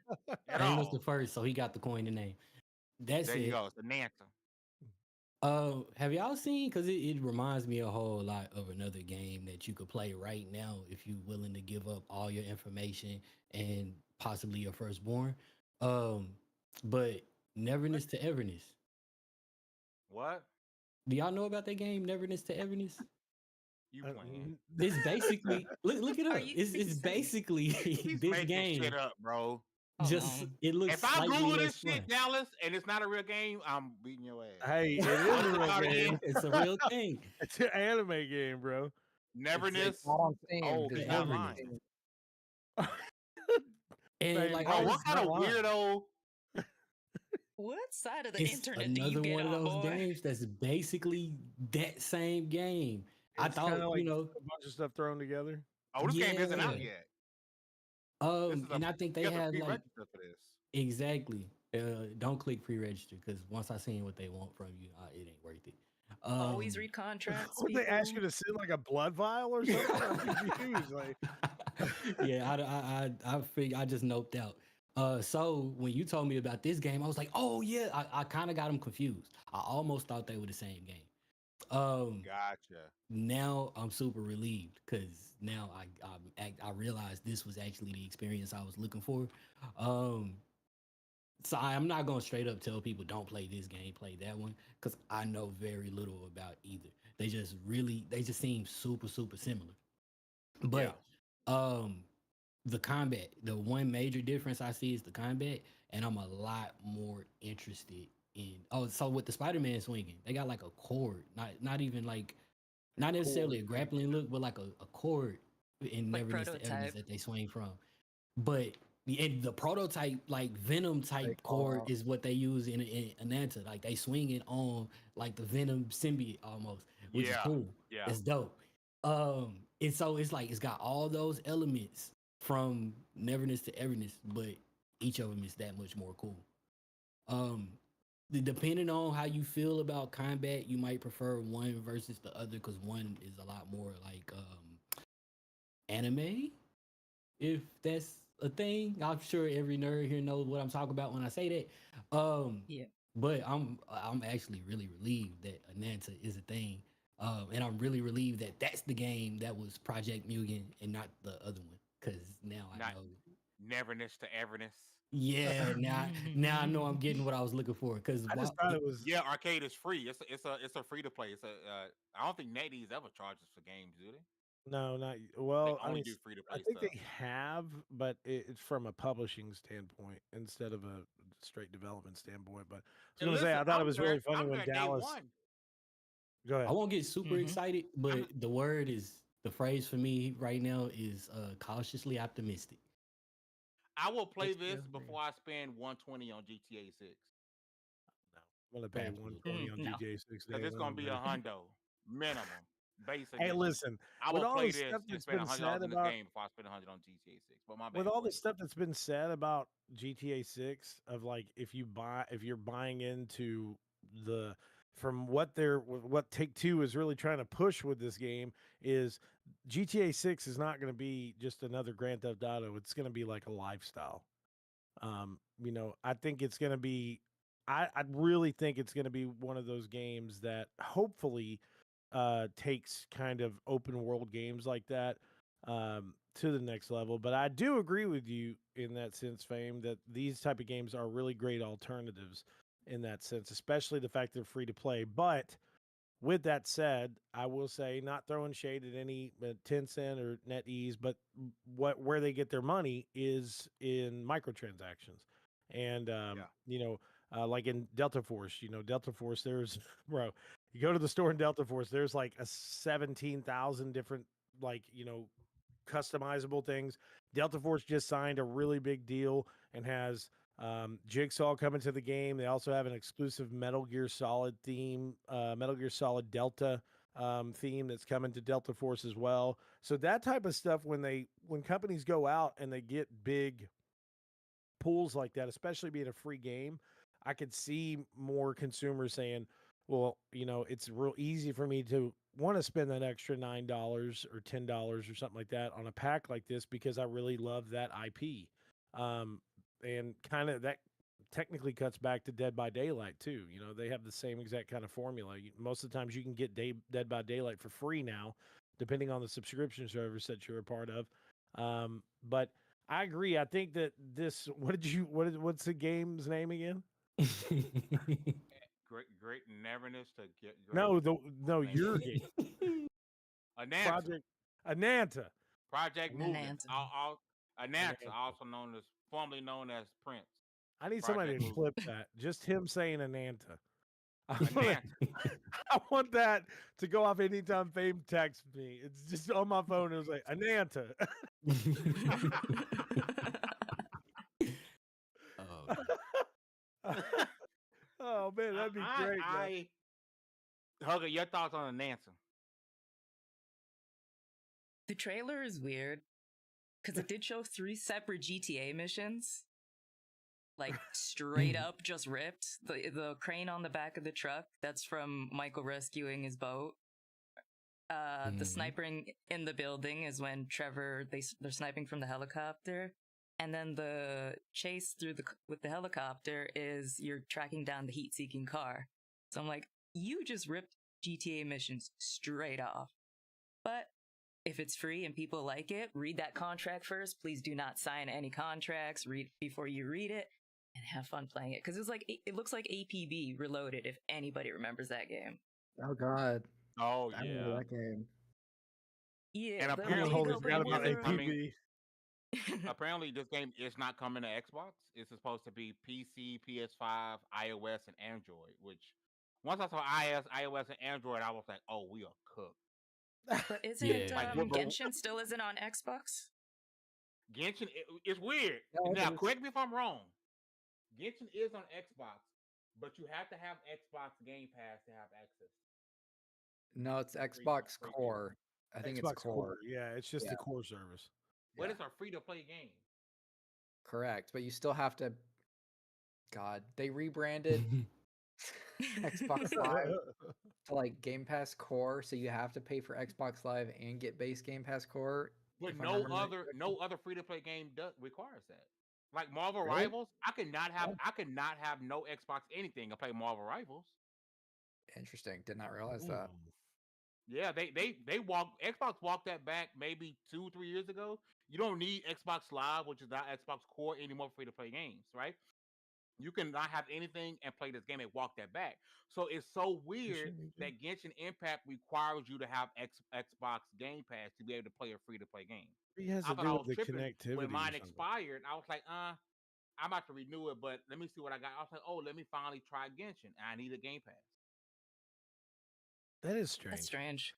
At Fame was all. the first, so he got to coin the name. That's There it. you go. It's Ananta. Have y'all seen? Because it reminds me a whole lot of another game that you could play right now if you're willing to give up all your information and possibly your firstborn. But Neverness to Everness. What? Do y'all know about that game, Neverness to Everness? You playing? It's basically look it up. Are you It's serious? basically He's this making game. shit up, bro. Just it looks. If I slightly Google less this shit, fun. Dallas, and it's not a real game, I'm beating your ass. Hey, it is a real game. It's a real thing. It's an anime game, bro. Neverness. It's not on Steam. Oh, It's he's not not on lying. Steam. And Fame, like, Bro, I what was kind of not lying. weirdo? What side of the it's internet do you another get one of on, those boy? games that's basically that same game. I It's thought, kinda like you know, a bunch of stuff thrown together. Oh, this game isn't out Yeah. yet. This is and I think they you have to have like pre-register for this. exactly. Don't click pre-register because once I seen what they want from you, it ain't worth it. Always read contracts. Would they ask you people. to send like a blood vial or something? I'm confused. Like, Yeah, I figured I just noped out. So when you told me about this game, I was like, oh yeah, I kind of got them confused. I almost thought they were the same game. Gotcha. Now I'm super relieved because now I realized this was actually the experience I was looking for. Um, so I'm not gonna straight up tell people don't play this game, play that one, because I know very little about either. They just seem super similar. But um the combat, the one major difference I see is the combat, and I'm a lot more interested in. Oh, so with the Spider-Man swinging, they got like a cord, not even like not necessarily a grappling look, but like a cord in Like Neverness to Everness prototype. that they swing from. But the prototype, like Venom type They call cord, out. is what they use in Ananta. Like they swing it on like the Venom symbiote almost, which is Yeah. cool. Yeah. It's dope. And so it's like it's got all those elements from Neverness to Everness, but each of them is that much more cool. Um, depending on how you feel about combat, you might prefer one versus the other because one is a lot more like anime, if that's a thing. I'm sure every nerd here knows what I'm talking about when I say that. Yeah. But I'm actually really relieved that Ananta is a thing. And I'm really relieved that that's the game that was Project Mugen and not the other one. Because now I Not know. Neverness to Everness. Yeah, now I know I'm getting what I was looking for. Because I just thought it was. Yeah, arcade is free. It's a free to play. It's a I don't think NetEase ever charges for games, do they? No, not They well. I only mean, do free to I play think stuff. they have, but it's from a publishing standpoint instead of a straight development standpoint. But I was And going to say, listen, I thought it was really funny I'm when there day Dallas. one. Go I ahead. won't get super Mhm. excited, but the phrase for me right now is cautiously optimistic. I will play Makes me this hungry. before I spend 120 on GTA 6 No, I'm going to pay Absolutely. 120 on No. GTA 6 day because it's one. gonna be a hundo minimum base Hey, edition. listen, I with will all play the this stuff and that's spend been said $100 in this about game before I spend 100 on GTA 6. But my with bad. all Go the ahead. stuff that's been said about GTA 6 of like if you're buying into the from what Take Two is really trying to push with this game is GTA 6 is not going to be just another Grand Theft Auto. It's going to be like a lifestyle. I think it's going to be I really think it's going to be one of those games that hopefully takes kind of open world games like that to the next level. But I do agree with you in that sense, Fame, that these type of games are really great alternatives in that sense, especially the fact they're free to play. But with that said, I will say, not throwing shade at any Tencent or NetEase, but where they get their money is in microtransactions, and like in Delta Force. Delta Force. There's bro, you go to the store in Delta Force. There's like a 17,000 different like customizable things. Delta Force just signed a really big deal and has Jigsaw coming to the game. They also have an exclusive Metal Gear Solid theme, Metal Gear Solid Delta theme that's coming to Delta Force as well. So that type of stuff, when companies go out and they get big pools like that, especially being a free game, I could see more consumers saying, well, it's real easy for me to want to spend that extra $9 or $10 or something like that on a pack like this because I really love that IP. And kind of that technically cuts back to Dead by Daylight too. They have the same exact kind of formula. Most of the times you can get Dead by Daylight for free now, depending on the subscription service that you're a part of. But I agree. I think that this. What's the game's name again? Great Neverness to get great. No, your game. Ananta. Ananta. Project Mugen. Ananta. Ananta, formerly known as Prince. I need somebody Project to Mugen. clip that. Just him saying Ananta. Ananta. I want that to go off anytime Fame texts me. It's just on my phone. It was like Ananta. Oh man, that'd be great. Hugger, your thoughts on Ananta? The trailer is weird because it did show 3 separate GTA missions. Like straight up just ripped. The crane on the back of the truck, that's from Michael rescuing his boat. The sniping in the building is when Trevor, they're sniping from the helicopter. And then the chase with the helicopter is you're tracking down the heat-seeking car. So I'm like, you just ripped GTA missions straight off. But if it's free and people like it, read that contract first. Please do not sign any contracts. Read before you read it, and have fun playing it. Because it looks like APB Reloaded. If anybody remembers that game. Oh God, Oh I remember yeah. that game. Yeah, And the apparently big Totally this open forgot game about world. isn't coming. APB. Apparently this game is not coming to Xbox. It's supposed to be PC, PS5, iOS, and Android. Which once I saw iOS, and Android, I was like, oh, we are cooked. But isn't Yeah. Like, but Genshin still isn't on Xbox? Genshin, it's weird. No, it Now, is. correct me if I'm wrong. Genshin is on Xbox, but you have to have Xbox Game Pass to have access. No, it's Free- Xbox free Core. I think Xbox it's Core. Yeah, it's just Yeah. the core service. But Yeah. it's a free to play game. Correct, but you still have to. God, they rebranded Xbox Live to like Game Pass Core, so you have to pay for Xbox Live and get base Game Pass Core. But if I no remember that other correctly. free to play game requires that. Like Marvel Really? Rivals, I could not have no Xbox anything and play Marvel Rivals. Interesting. Did not realize that. Yeah, Xbox walked that back maybe 2-3 years ago. You don't need Xbox Live, which is not Xbox Core anymore, free to play games, right? You can not have anything and play this game and walk that back. So it's so weird that Genshin Impact requires you to have Xbox Game Pass to be able to play a free to play game. It has I to thought do I with was the tripping connectivity. when or mine something. expired. I was like, I'm about to renew it, but let me see what I got. I was like, oh, let me finally try Genshin. I need a Game Pass. That is strange. That's strange.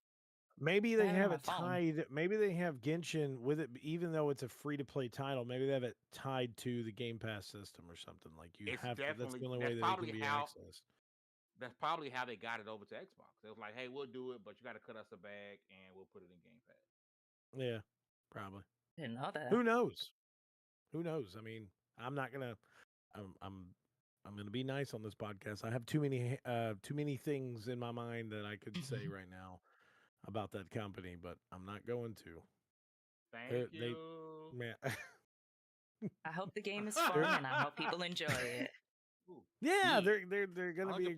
Maybe I they have it on have my it phone. tied. Maybe they have Genshin with it, even though it's a free to play title. Maybe they have it tied to the Game Pass system or something. Like you It's have to. That's definitely the only that's way that it probably can be how accessed. that's probably how they got it over to Xbox. It was like, hey, we'll do it, but you got to cut us a bag and we'll put it in Game Pass. Yeah, probably. Didn't know that. Who knows? Who knows? I mean, I'm not gonna. I'm gonna be nice on this podcast. I have too many things in my mind that I could say right now about that company, but I'm not going to. Thank you. Man. I hope the game is fun, and I hope people enjoy it. Ooh, Yeah, yeah, they're gonna 100%. be.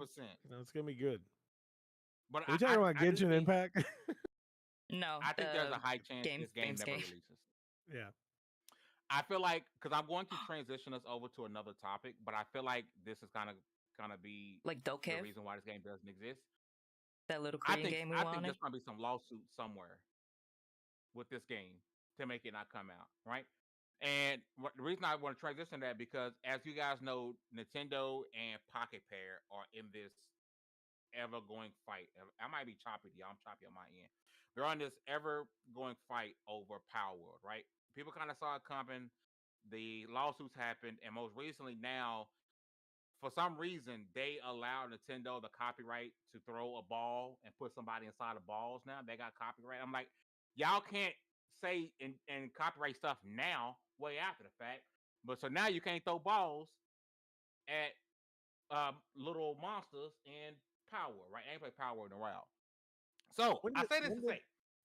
It's gonna be good. But Are we talking about just Genshin think- Impact? No, I think there's a high chance game- this game never Gamescape. releases. Yeah. I feel like because I'm going to transition us over to another topic, but I feel like this is gonna be like the Dokev, reason why this game doesn't exist. that little I Korean think game we I think wanted. there's gonna be some lawsuit somewhere with this game to make it not come out, right? And the reason I want to transition that because as you guys know, Nintendo and Pocket Pair are in this ever-going fight. I might be choppy, y'all. I'm choppy on my end. They're on this ever-going fight over Power World, right? People kind of saw it coming. The lawsuits happened, and most recently now, for some reason, they allow Nintendo the copyright to throw a ball and put somebody inside of balls now. They got copyright. I'm like, y'all can't say and copyright stuff now, way after the fact. But so now you can't throw balls at little monsters in Power, right? I ain't played Power in a while. So I say this to say,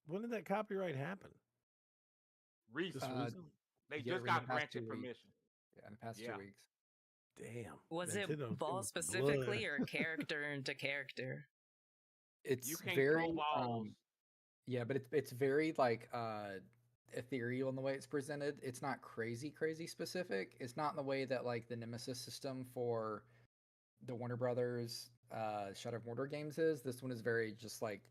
when did that copyright happen? recently. recently? They Yeah, just in the got past 2 granted weeks. permission. Yeah, in the past Yeah. 2 weeks. Damn. Was Nintendo's it getting ball some specifically blood. or character into character? It's You can't very throw balls. yeah, but it's very like ethereal in the way it's presented. It's not crazy specific. It's not in the way that like the Nemesis system for the Warner Brothers Shadow of Mordor games is. This one is very just like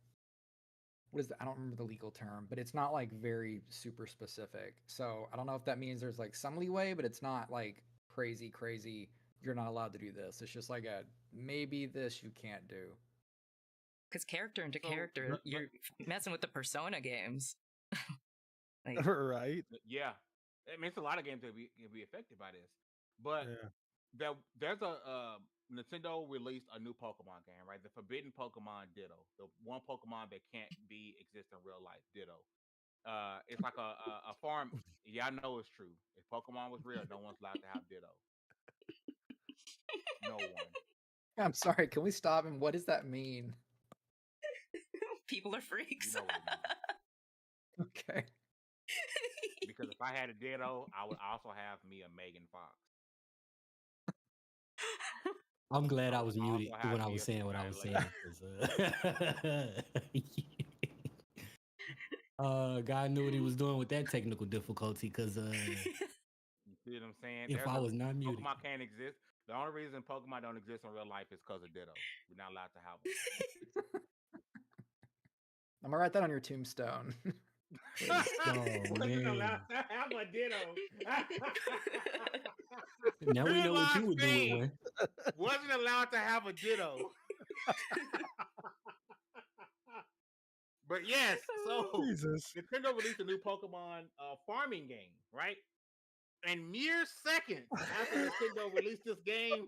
what is I don't remember the legal term, but it's not like very super specific. So I don't know if that means there's like some leeway, but it's not like crazy. You're not allowed to do this. It's just like a maybe this you can't do. Because character into So, character, but- you're messing with the Persona games. Like, Right. Yeah, I mean it's a lot of games that can be affected by this. But Yeah. there's a Nintendo released a new Pokemon game, right? The Forbidden Pokemon Ditto, the one Pokemon that can't exist in real life. Ditto. It's like a farm. Yeah, I know it's true. If Pokemon was real, no one's allowed to have Ditto. No one. I'm sorry, can we stop and what does that mean? people are freaks. You know what it means. Okay. Because if I had a Ditto, I would also have me a Megan Fox. I'm glad I So was I don't muted know how when it I was feels saying what I was saying. congratulations. 'Cause, God knew what he was doing with that technical difficulty. Because You see what I'm saying? if I was not muted, Pokemon can't exist. The only reason Pokemon don't exist in real life is because of Ditto. We're not allowed to have them. I'm gonna write that on your tombstone. oh Wasn't allowed man, to have a Ditto. now we know what you would do with one. Wasn't allowed to have a Ditto. But yes, so Jesus. Nintendo released a new Pokemon farming game, right? And mere seconds after Nintendo released this game,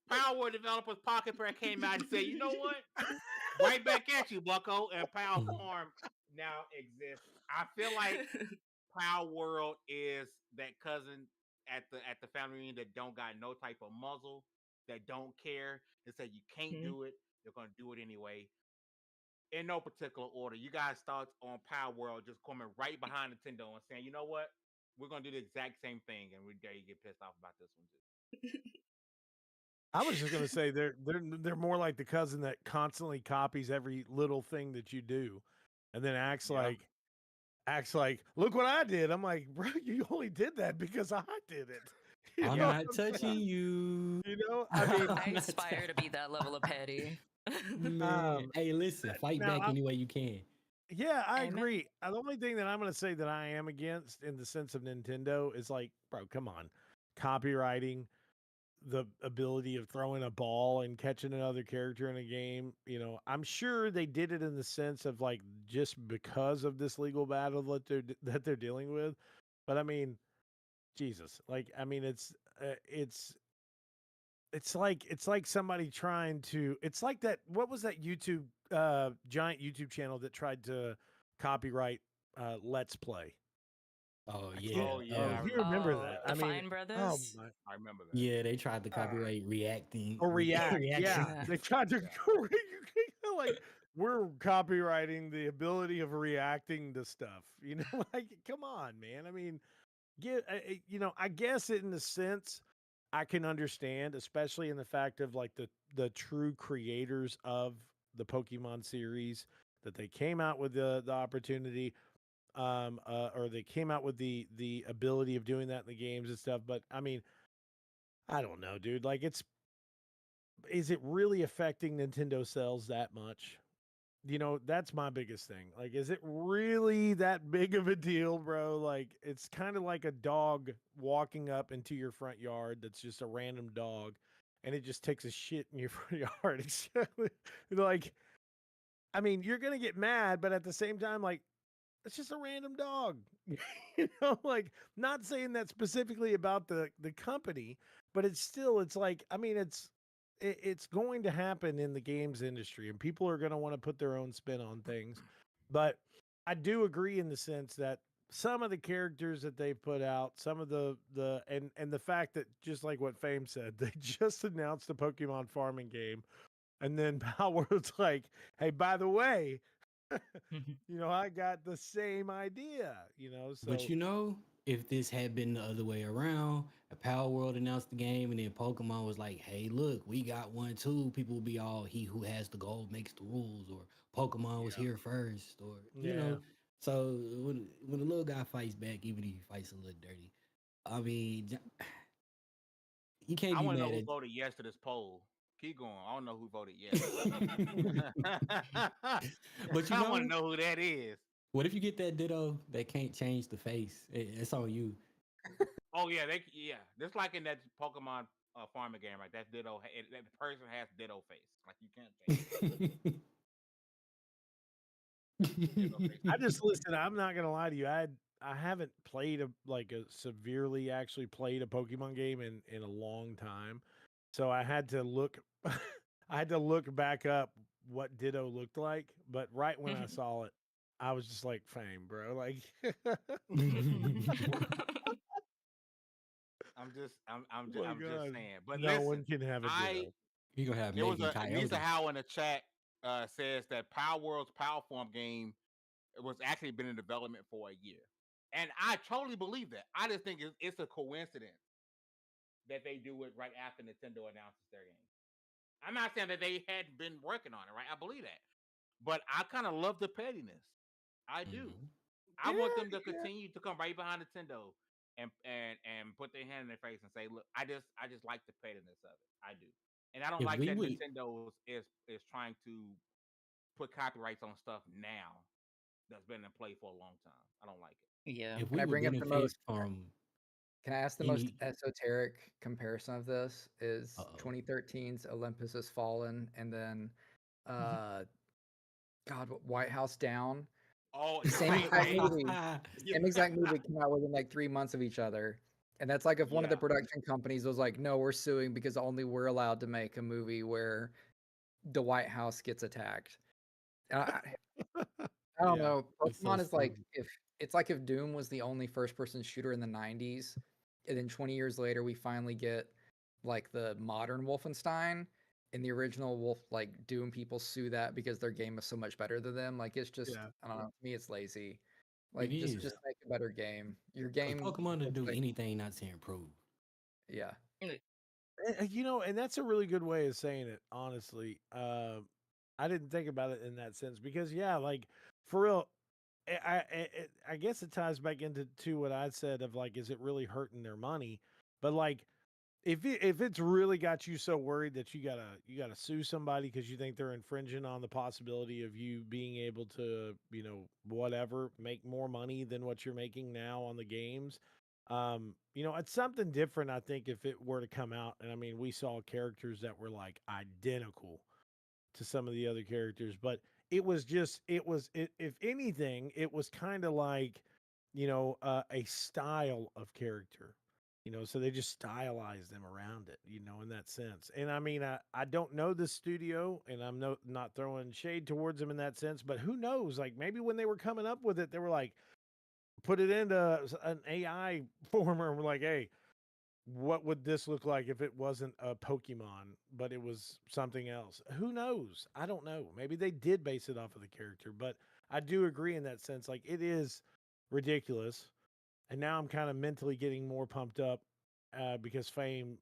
Power developers Pocket Pair came out and said, "You know what? Right back at you, Bucko." And Palfarm now exists. I feel like Power World is that cousin at the family reunion that don't got no type of muzzle, that don't care. They say you can't do it. They're gonna do it anyway. In no particular order. You guys start on Power World just coming right behind Nintendo and saying, "You know what? We're gonna do the exact same thing," and we dare you get pissed off about this one too. I was just gonna say they're more like the cousin that constantly copies every little thing that you do, and then acts like, look what I did. I'm like, bro, you only did that because I did it. You I'm know not what I'm touching saying? you. You know, I mean, I aspire to be that level of petty. Man, hey, listen, fight now back any way you can. yeah, I Amen. agree. The only thing that I'm going to say that I am against in the sense of Nintendo is like, bro, come on, copywriting the ability of throwing a ball and catching another character in a game. You know, I'm sure they did it in the sense of like just because of this legal battle that they're dealing with. But I mean, Jesus, like, I mean, it's like somebody trying to. It's like that. What was that YouTube giant YouTube channel that tried to copyright Let's Play? Oh I yeah, can't. Oh yeah, I You remember remember Oh, that? the I mean, Fine oh Brothers. my. I remember that. yeah. They tried to copyright reacting Or react, reaction. yeah. They tried to like we're copywriting the ability of reacting to stuff. You know, like come on, man. I mean, you know, I guess in the sense I can understand, especially in the fact of like the true creators of the Pokemon series that they came out with the opportunity or they came out with the ability of doing that in the games and stuff. But I mean, I don't know, dude. Like is it really affecting Nintendo sales that much? You know, that's my biggest thing. Like, is it really that big of a deal, bro? Like, it's kind of like a dog walking up into your front yard that's just a random dog and it just takes a shit in your front yard. It's like, I mean, you're going to get mad, but at the same time, like, it's just a random dog. You know, like not saying that specifically about the company, but it's like, I mean, it's going to happen in the games industry and people are going to want to put their own spin on things. But I do agree in the sense that some of the characters that they put out, some of and the fact that just like what Fame said, they just announced the Pokemon farming game and then Power's like, hey, by the way, you know, I got the same idea, you know. So But you know, if this had been the other way around, a Power World announced the game, and then Pokemon was like, "Hey, look, we got one too." People would be all, "He who has the gold makes the rules," or "Pokemon was here first," or you yeah. know. So when the little guy fights back, even if he fights a little dirty, I mean, you can't I be want to know mad who at. voted yes to this poll. Keep going. I don't know who voted yes. But you I want to know, know who that is. what if you get that Ditto that can't change the face? It's on you. Oh yeah, just like in that Pokemon farming game, right? That Ditto, that person has Ditto face. Like you can't change Ditto face. I just listen. I'm not gonna lie to you. I haven't played a severely actually played a Pokemon game in a long time, so I had to look. I had to look back up what Ditto looked like. But right when I saw it, I was just like, "Fame, bro!" Like, I'm oh my just god, saying. But no listen, one can have a Ditto. You gonna have there was Megan a Mr. Coyote. Howe in the chat says that Power World's Power Form game was actually been in development for a year, and I totally believe that. I just think it's a coincidence that they do it right after Nintendo announces their game. I'm not saying that they hadn't been working on it, right? I believe that, but I kind of love the pettiness. I do. Mhm. I want them to Yeah. continue to come right behind Nintendo and put their hand in their face and say, "Look, I just like the pettiness of it. I do." And I don't If like we that would, Nintendo is trying to put copyrights on stuff now that's been in play for a long time. I don't like it. Yeah. if Can we I would bring up the benefit most? from Can I ask the most any, esoteric comparison of this? Is uh-oh. 2013's Olympus Has Fallen, and then, God, White House Down. Oh, The same same exact day. movie. The same exact movie came out within like 3 months of each other. And that's like if one of the Yeah. production companies was like, no, we're suing because only we're allowed to make a movie where the White House gets attacked. And I don't Yeah. know. It's so Pokemon is like stupid. if it's like if Doom was the only first person shooter in the 90s, and then 20 years later we finally get like the modern Wolfenstein, and the original Wolf like Doom people sue that because their game is so much better than them. Like it's just Yeah. I don't know. To me, it's lazy. It Like is. just make a better game. Your 'Cause game Pokemon to looks do like anything not to improve. yeah. And that's a really good way of saying it, honestly. I didn't think about it in that sense because, yeah, like for real, I guess it ties back into what I said of like, is it really hurting their money? But like, if it's really got you so worried that you gotta sue somebody because you think they're infringing on the possibility of you being able to, whatever, make more money than what you're making now on the games. It's something different, I think, if it were to come out. And I mean, we saw characters that were like identical to some of the other characters, but if anything, it was kind of like, a style of character, so they just stylized them around it, in that sense. And I mean, I don't know the studio, and I'm not throwing shade towards them in that sense, but who knows? Like maybe when they were coming up with it, they were like, put it into an AI former and we're like, hey, what would this look like if it wasn't a Pokemon, but it was something else? Who knows? I don't know. Maybe they did base it off of the character, but I do agree in that sense. Like it is ridiculous. And now I'm kind of mentally getting more pumped up because Fame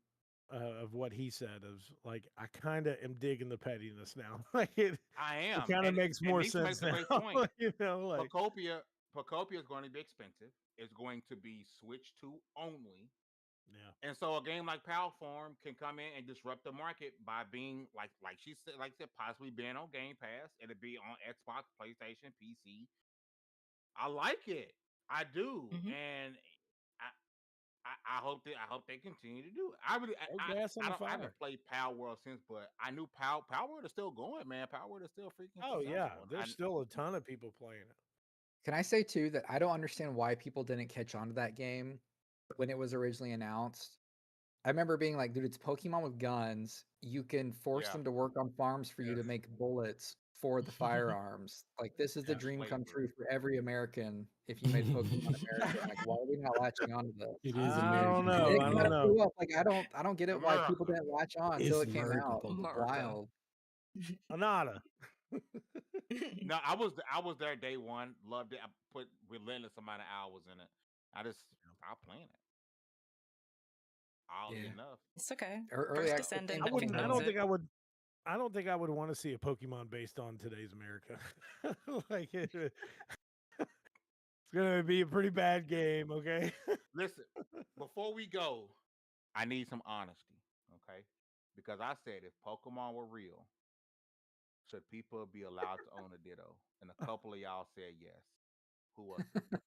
of what he said is like, I kind of am digging the pettiness now. Like I it am. kind of makes And more Nisha makes sense a now. great point. Like, Pocopia is going to be expensive. It's going to be Switch 2 only. yeah. And so a game like Palfarm can come in and disrupt the market by being like she said, possibly being on Game Pass. It'll be on Xbox, PlayStation, PC. I like it. I do. Mhm. And I hope they continue to do it. I really Throw gas on I the don't I fire. haven't played Power World since, but I knew Power World is still going, man. Power World is still freaking Oh yeah, successful. there's still a ton of people playing it. Can I say too that I don't understand why people didn't catch on to that game when it was originally announced? I remember being like, dude, it's Pokemon with guns. You can force Yeah, them to work on farms for you to Yes. make bullets for the firearms. Like, this is the Yeah. dream come slavery. true for every American if you made Pokemon America. Like, why are we not latching on to this? It is I don't American And know. it I Pokemon. kind don't of know. blew up. Like, I don't get it why people America. didn't latch on until It's it came American out. Pokemon. America. Wild. Anata. No, I was there day one. Loved it. I put relentless amount of hours in it. I just stopped playing it. Oddly Yeah. enough. It's okay. Early First access descendant, came I in nothing wouldn't. I knows 2020. don't it. think I would. I don't think I would want to see a Pokemon based on today's America. Like it's gonna be a pretty bad game. Okay. Listen, before we go, I need some honesty, okay? Because I said if Pokemon were real, should people be allowed to own a Ditto? And a couple of y'all said yes. Who was it?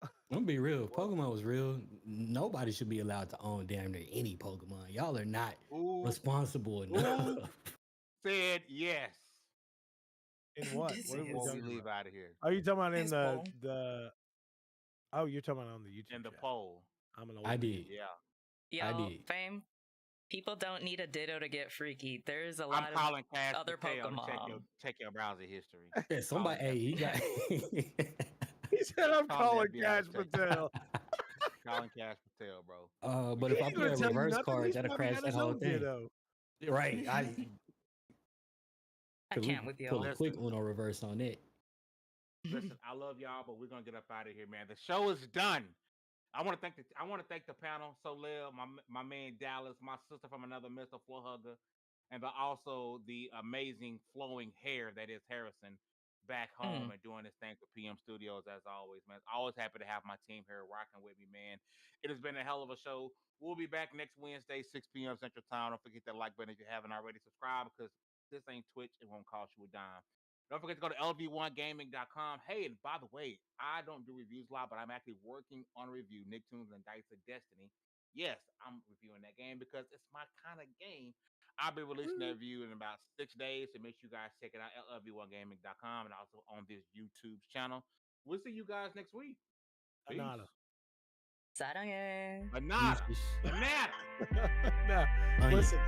I'm gonna be real. If Who was Pokemon was real, nobody should be allowed to own damn near any Pokemon. Y'all are not Who responsible who enough. said yes In what? This What are we before is we talking leave about? out of here? Are you talking about in his the poll. the? Oh, you're talking about on the YouTube In the chat. poll. I'm an old I man. did. Yeah. I Y'all, did. Fame, people don't need a Ditto to get freaky. There's a I'm lot of calling Cash other Patel to Pokemon. check your browser history. Yeah, Calling somebody. Hey, he got. He said, "I'm Calling calling the FBI Cash to check. Patel." Calling Cash Patel, bro. We But He if I ain't can't play gonna a do tell it. you reverse nothing. card, He's that'll probably crash got that his whole own thing. Ditto. Right. I Cause we can't with pull a y'all. quick Listen, one on reverse on that. listen. I love y'all, but we're gonna get up out of here, man. The show is done. I want to thank the panel. So Lil, my man Dallas, my sister from another Mr. Floor Hugger. and also the amazing flowing hair that is Harrison back home and doing his thing for PM Studios as always, man. Always happy to have my team here rocking with me, man. It has been a hell of a show. We'll be back next Wednesday, 6 p.m. Central Time. Don't forget that like button if you haven't already. Subscribe because this ain't Twitch. It won't cost you a dime. Don't forget to go to lv1gaming.com. Hey, and by the way, I don't do reviews live, but I'm actually working on a review, Nicktoons and Dice of Destiny. Yes, I'm reviewing that game because it's my kind of game. I'll be releasing that review in about 6 days, so make sure you guys check it out at lv1gaming.com and also on this YouTube channel. We'll see you guys next week. Peace. Ananta. 사랑해. Ananta. Deuces. Ananta. No, listen.